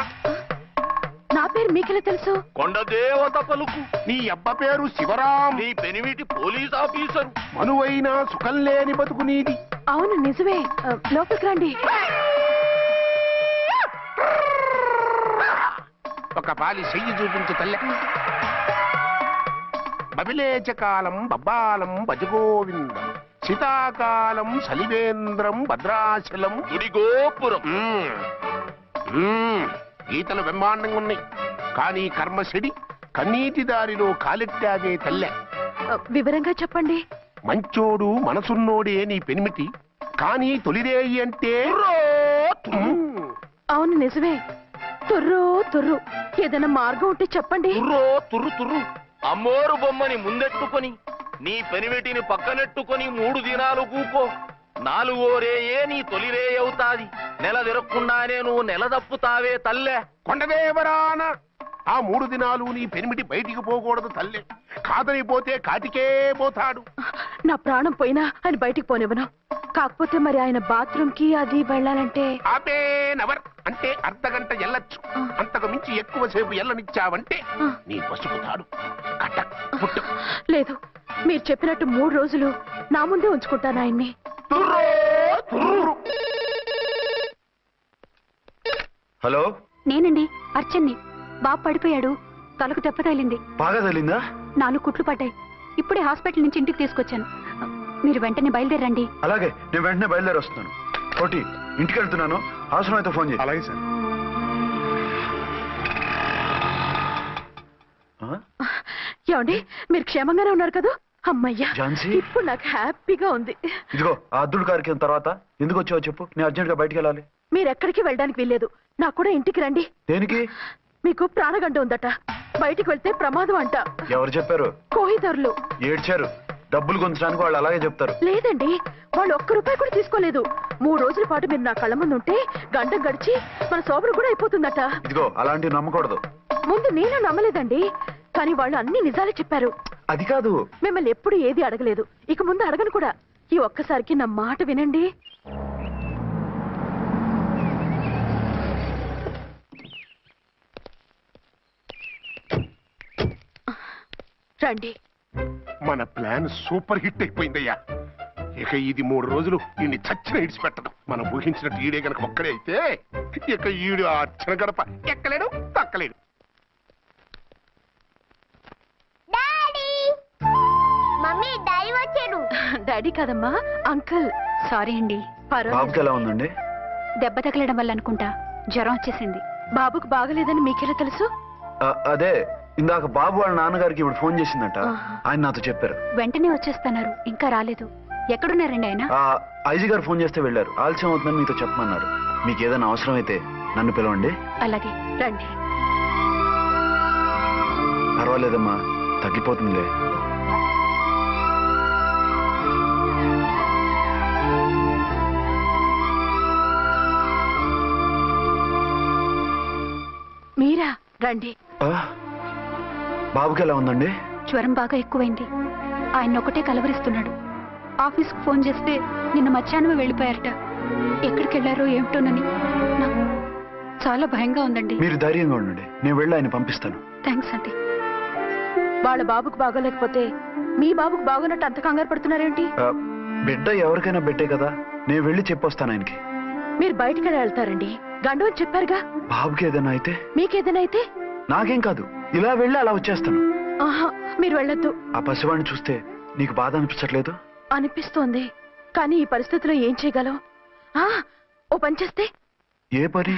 [SPEAKER 4] నా పేరు మీకెలా తెలుసు?
[SPEAKER 15] కొండ దేవత పలుకు.
[SPEAKER 8] నీ అబ్బ పేరు శివరాం.
[SPEAKER 15] నీ పెనిమిటి పోలీస్ ఆఫీసర్.
[SPEAKER 8] మనువైనా సుఖం లేని బతుకు నీది.
[SPEAKER 4] అవును నిజమే. లోపలికి రండి.
[SPEAKER 8] ఒక పాలి చెయ్యి చూపించు తల్లె. బబిలేచకాలం బబ్బాలం భజగోవిందం శీతాకాలం సలివేంద్రం భద్రాచలం గుడిగోపురం. గీతలు బ్రహ్మాండంగా ఉన్నాయి, కానీ కర్మశడి కన్నీటి దారిలో కాలెట్టావే తల్లె.
[SPEAKER 17] వివరంగా చెప్పండి.
[SPEAKER 8] మంచోడు మనసున్నోడే నీ పెనిమిటి, కానీ తొలిరేయి అంటే
[SPEAKER 17] అవును నిజమే. తుర్రు తుర్రు ఏదైనా మార్గం ఉంటే చెప్పండి.
[SPEAKER 15] తుర్రు తుర్రు అమ్మోరు బొమ్మని ముందెట్టుకొని నీ పెనిమిటిని పక్కనెట్టుకొని 3 దినాలు కూకో. 4వ రేయే నీ తొలి రే అవుతాది. నెల తిరగకుండానే నువ్వు నెల తప్పుతావే తల్లే.
[SPEAKER 8] కొండదేవరాన ఆ 3 దినాలు నీ పెనిమిటి బయటికి పోకూడదు తల్లే. కాదని పోతే కాటికే పోతాడు.
[SPEAKER 17] నా ప్రాణం పోయినా ఆయన బయటికి పోనివ్వను. కాకపోతే మరి ఆయన బాత్రూమ్ కి అది వెళ్ళాలంటే
[SPEAKER 8] ఆపేనవర్ అంటే అర్ధగంట ఎల్లొచ్చు. అంతకు మించి ఎక్కువసేపు ఎల్లనిచ్చావంటే నీ పసుపుతాడు.
[SPEAKER 17] లేదు, మీరు చెప్పినట్టు 3 రోజులు నా ముందే ఉంచుకుంటాను ఆయన్ని.
[SPEAKER 11] హలో,
[SPEAKER 12] నేనండి అర్చన్ని. బాబు పడిపోయాడు, తలకు దెబ్బ తగిలింది.
[SPEAKER 11] బాగా తగిలిందా?
[SPEAKER 12] 4 కుట్లు పడ్డాయి. ఇప్పుడే హాస్పిటల్ నుంచి ఇంటికి తీసుకొచ్చాను. మీరు వెంటనే బయలుదేరండి.
[SPEAKER 11] అలాగే, నేను వెంటనే బయలుదేరి వస్తున్నాను. కోటి, ఇంటికి వెళ్తున్నాను. అవసరం అయితే ఫోన్ చేయి.
[SPEAKER 8] అలాగే సార్.
[SPEAKER 17] ఏమండి, మీరు క్షేమంగానే ఉన్నారు కదా? అమ్మయ్యా,
[SPEAKER 11] ఝాన్సీ,
[SPEAKER 17] ఇప్పుడు నాకు హ్యాపీగా ఉంది.
[SPEAKER 11] ఇదిగో ఆ అద్దుడు కార్యక్రమం తర్వాత ఎందుకు వచ్చావో చెప్పు. నేను అర్జెంట్ గా బయటికి వెళ్ళాలి.
[SPEAKER 17] మీరు ఎక్కడికి వెళ్ళడానికి వీల్లేదు. నాకు కూడా ఇంటికి రండి.
[SPEAKER 11] దేనికి?
[SPEAKER 17] మీకు ప్రాణగంట ఉందట, బయటికి వెళ్తే ప్రమాదం అంట.
[SPEAKER 11] ఎవరు చెప్పారు?
[SPEAKER 17] కోహిదర్లు
[SPEAKER 11] ఏడ్చారు. డబ్బులు గుంచడానికి వాళ్ళు అలాగే చెప్తారు.
[SPEAKER 17] లేదండి, వాళ్ళు ఒక్క రూపాయి కూడా తీసుకోలేదు. 3 రోజుల పాటు మీరు నా కళ్ళ ముందు ఉంటే గంట గడిచి మన సోబరు కూడా అయిపోతుందట.
[SPEAKER 11] ఇదిగో అలాంటివి నమ్మకూడదు.
[SPEAKER 17] ముందు నేను నమ్మలేదండి, కానీ వాళ్ళు అన్ని నిజాలే చెప్పారు.
[SPEAKER 11] అది కాదు,
[SPEAKER 17] మిమ్మల్ని ఎప్పుడు ఏది అడగలేదు, ఇక ముందు అడగను కూడా. ఈ ఒక్కసారికి నా మాట వినండి. రండి.
[SPEAKER 8] మన ప్లాన్ సూపర్ హిట్ అయిపోయిందయ్యా. ఇక ఇది 3 రోజులు ఈయన్ని చచ్చిన ఇడిచిపెట్టడం. మనం ఊహించినట్టు ఈడే గనక ఒక్కడే అయితే ఇక ఈడు ఆ అర్చన గడప ఎక్కలేడు, తక్కలేడు.
[SPEAKER 10] మమ్మీ, డాడీ వచ్చాడు.
[SPEAKER 12] డాడీ కాదమ్మా, అంకుల్. సారీ అండి.
[SPEAKER 11] బాబుకి ఎలా ఉందండి?
[SPEAKER 12] దెబ్బ తగలడం వల్ల అనుకుంటా జ్వరం వచ్చేసింది.
[SPEAKER 17] బాబుకు బాగలేదని మీకెలా తెలుసు?
[SPEAKER 11] అదే ఇందాక బాబు వాళ్ళ నాన్నగారికి ఇప్పుడు ఫోన్ చేసిందట. ఆయన నాతో చెప్పారు.
[SPEAKER 12] వెంటనే వచ్చేస్తున్నారు, ఇంకా రాలేదు. ఎక్కడున్నారండి ఆయన?
[SPEAKER 11] ఐజీ గారు ఫోన్ చేస్తే వెళ్ళారు. ఆలస్యం అవుతుందని మీతో చెప్పమన్నారు. మీకు ఏదైనా అవసరం అయితే నన్ను పిలవండి.
[SPEAKER 12] అలాగే, రండి.
[SPEAKER 11] పర్వాలేదమ్మా, తగ్గిపోతుందిలే.
[SPEAKER 17] మీరా? రండి.
[SPEAKER 11] బాబుకి ఎలా ఉందండి?
[SPEAKER 12] జ్వరం బాగా ఎక్కువైంది. ఆయన ఒకటే కలవరిస్తున్నాడు. ఆఫీస్కు ఫోన్ చేస్తే నిన్న మధ్యాహ్నమే వెళ్ళిపోయారట. ఎక్కడికి వెళ్ళారో ఏమిటోనని నాకు చాలా భయంగా ఉందండి.
[SPEAKER 11] మీరు ధైర్యంగా ఉండండి, నేను వెళ్ళి ఆయన పంపిస్తాను.
[SPEAKER 12] థ్యాంక్స్ అండి.
[SPEAKER 17] వాళ్ళ బాబుకు బాగోలేకపోతే మీ బాబుకు బాగోనట్టు అంత కంగారు పడుతున్నారేంటి?
[SPEAKER 11] బిడ్డ ఎవరికైనా బిడ్డే కదా, నేను వెళ్ళి చెప్పొస్తాను ఆయనకి.
[SPEAKER 17] మీరు బయటికి వెళ్తారండి, గండు అని చెప్పారుగా.
[SPEAKER 11] బాబుకి ఏదైనా అయితే?
[SPEAKER 17] మీకేదైనా అయితే?
[SPEAKER 11] నాకేం కాదు, ఇలా వెళ్ళి అలా వచ్చేస్తాను.
[SPEAKER 17] ఆహా, మీరు వెళ్ళొద్దు.
[SPEAKER 11] ఆ పసివాడిని చూస్తే నీకు బాధ అనిపించట్లేదు?
[SPEAKER 17] అనిపిస్తోంది, కానీ ఈ పరిస్థితిలో ఏం చేయగలం? ఓ పని చేస్తే?
[SPEAKER 11] ఏ పని?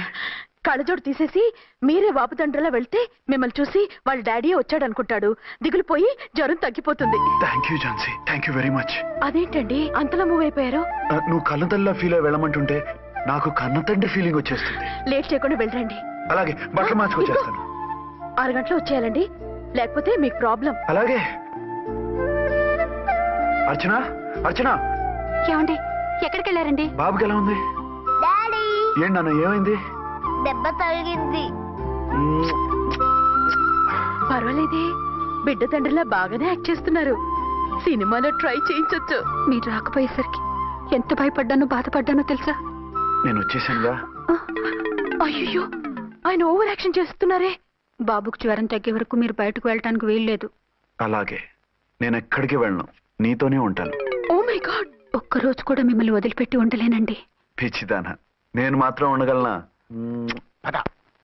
[SPEAKER 17] కళ్ళజోడు తీసేసి మీరే వాపుతండ్రలా వెళ్తే మిమ్మల్ని చూసి వాళ్ళ డాడీ వచ్చాడు అనుకుంటాడు. దిగులు పోయి జ్వరం తగ్గిపోతుంది.
[SPEAKER 11] Thank you Jhansi, thank you very much.
[SPEAKER 17] అదేంటండి అంతలా మూవ్ అయిపోయారు?
[SPEAKER 11] నువ్వు కన్నతల్లిలా ఫీల్ అయి వెళ్ళమంటుంటే నాకు కన్నతండ్రి ఫీలింగ్ వచ్చేస్తుంది.
[SPEAKER 17] లేట్ చేయకుండా వెళ్ళండి.
[SPEAKER 11] అలాగే, బట్టలు మార్చుకొచ్చేస్తాను.
[SPEAKER 17] 6 గంటలు వచ్చేయాలండి, లేకపోతే మీకు ప్రాబ్లం.
[SPEAKER 11] అలాగే. అర్చన, అర్చన.
[SPEAKER 12] ఏమండి, ఎక్కడికి వెళ్ళారండి?
[SPEAKER 11] బాబుకి ఎలా ఉంది?
[SPEAKER 10] డాడీ,
[SPEAKER 11] ఏంటి నాన్న, ఏమైంది?
[SPEAKER 10] దెబ్బ తగిలింది.
[SPEAKER 17] పర్వాలేదే, బిడ్డ తండ్రిలా బాగానే యాక్ట్ చేస్తున్నారు. సినిమాలో ట్రై చేయించొచ్చు.
[SPEAKER 12] మీరు రాకపోయేసరికి ఎంత భయపడ్డానో బాధపడ్డానో తెలుసా?
[SPEAKER 11] నేను వచ్చేసానుగా.
[SPEAKER 17] అయ్యో, ఆయన ఓవర్ యాక్షన్ చేస్తున్నారే.
[SPEAKER 12] బాబుకు జ్వరం తగ్గే వరకు మీరు బయటకు వెళ్ళటానికి వీల్లేదు.
[SPEAKER 11] అలాగే, నేను ఎక్కడికి వెళ్ళను, నీతోనే ఉంటాను.
[SPEAKER 17] ఓ మై గాడ్,
[SPEAKER 12] ఒక్కరోజు కూడా మిమ్మల్ని వదిలిపెట్టి ఉండలేనండి.
[SPEAKER 11] పిచ్చిదానా, నేను మాత్రం ఉండగలనా?
[SPEAKER 8] పద.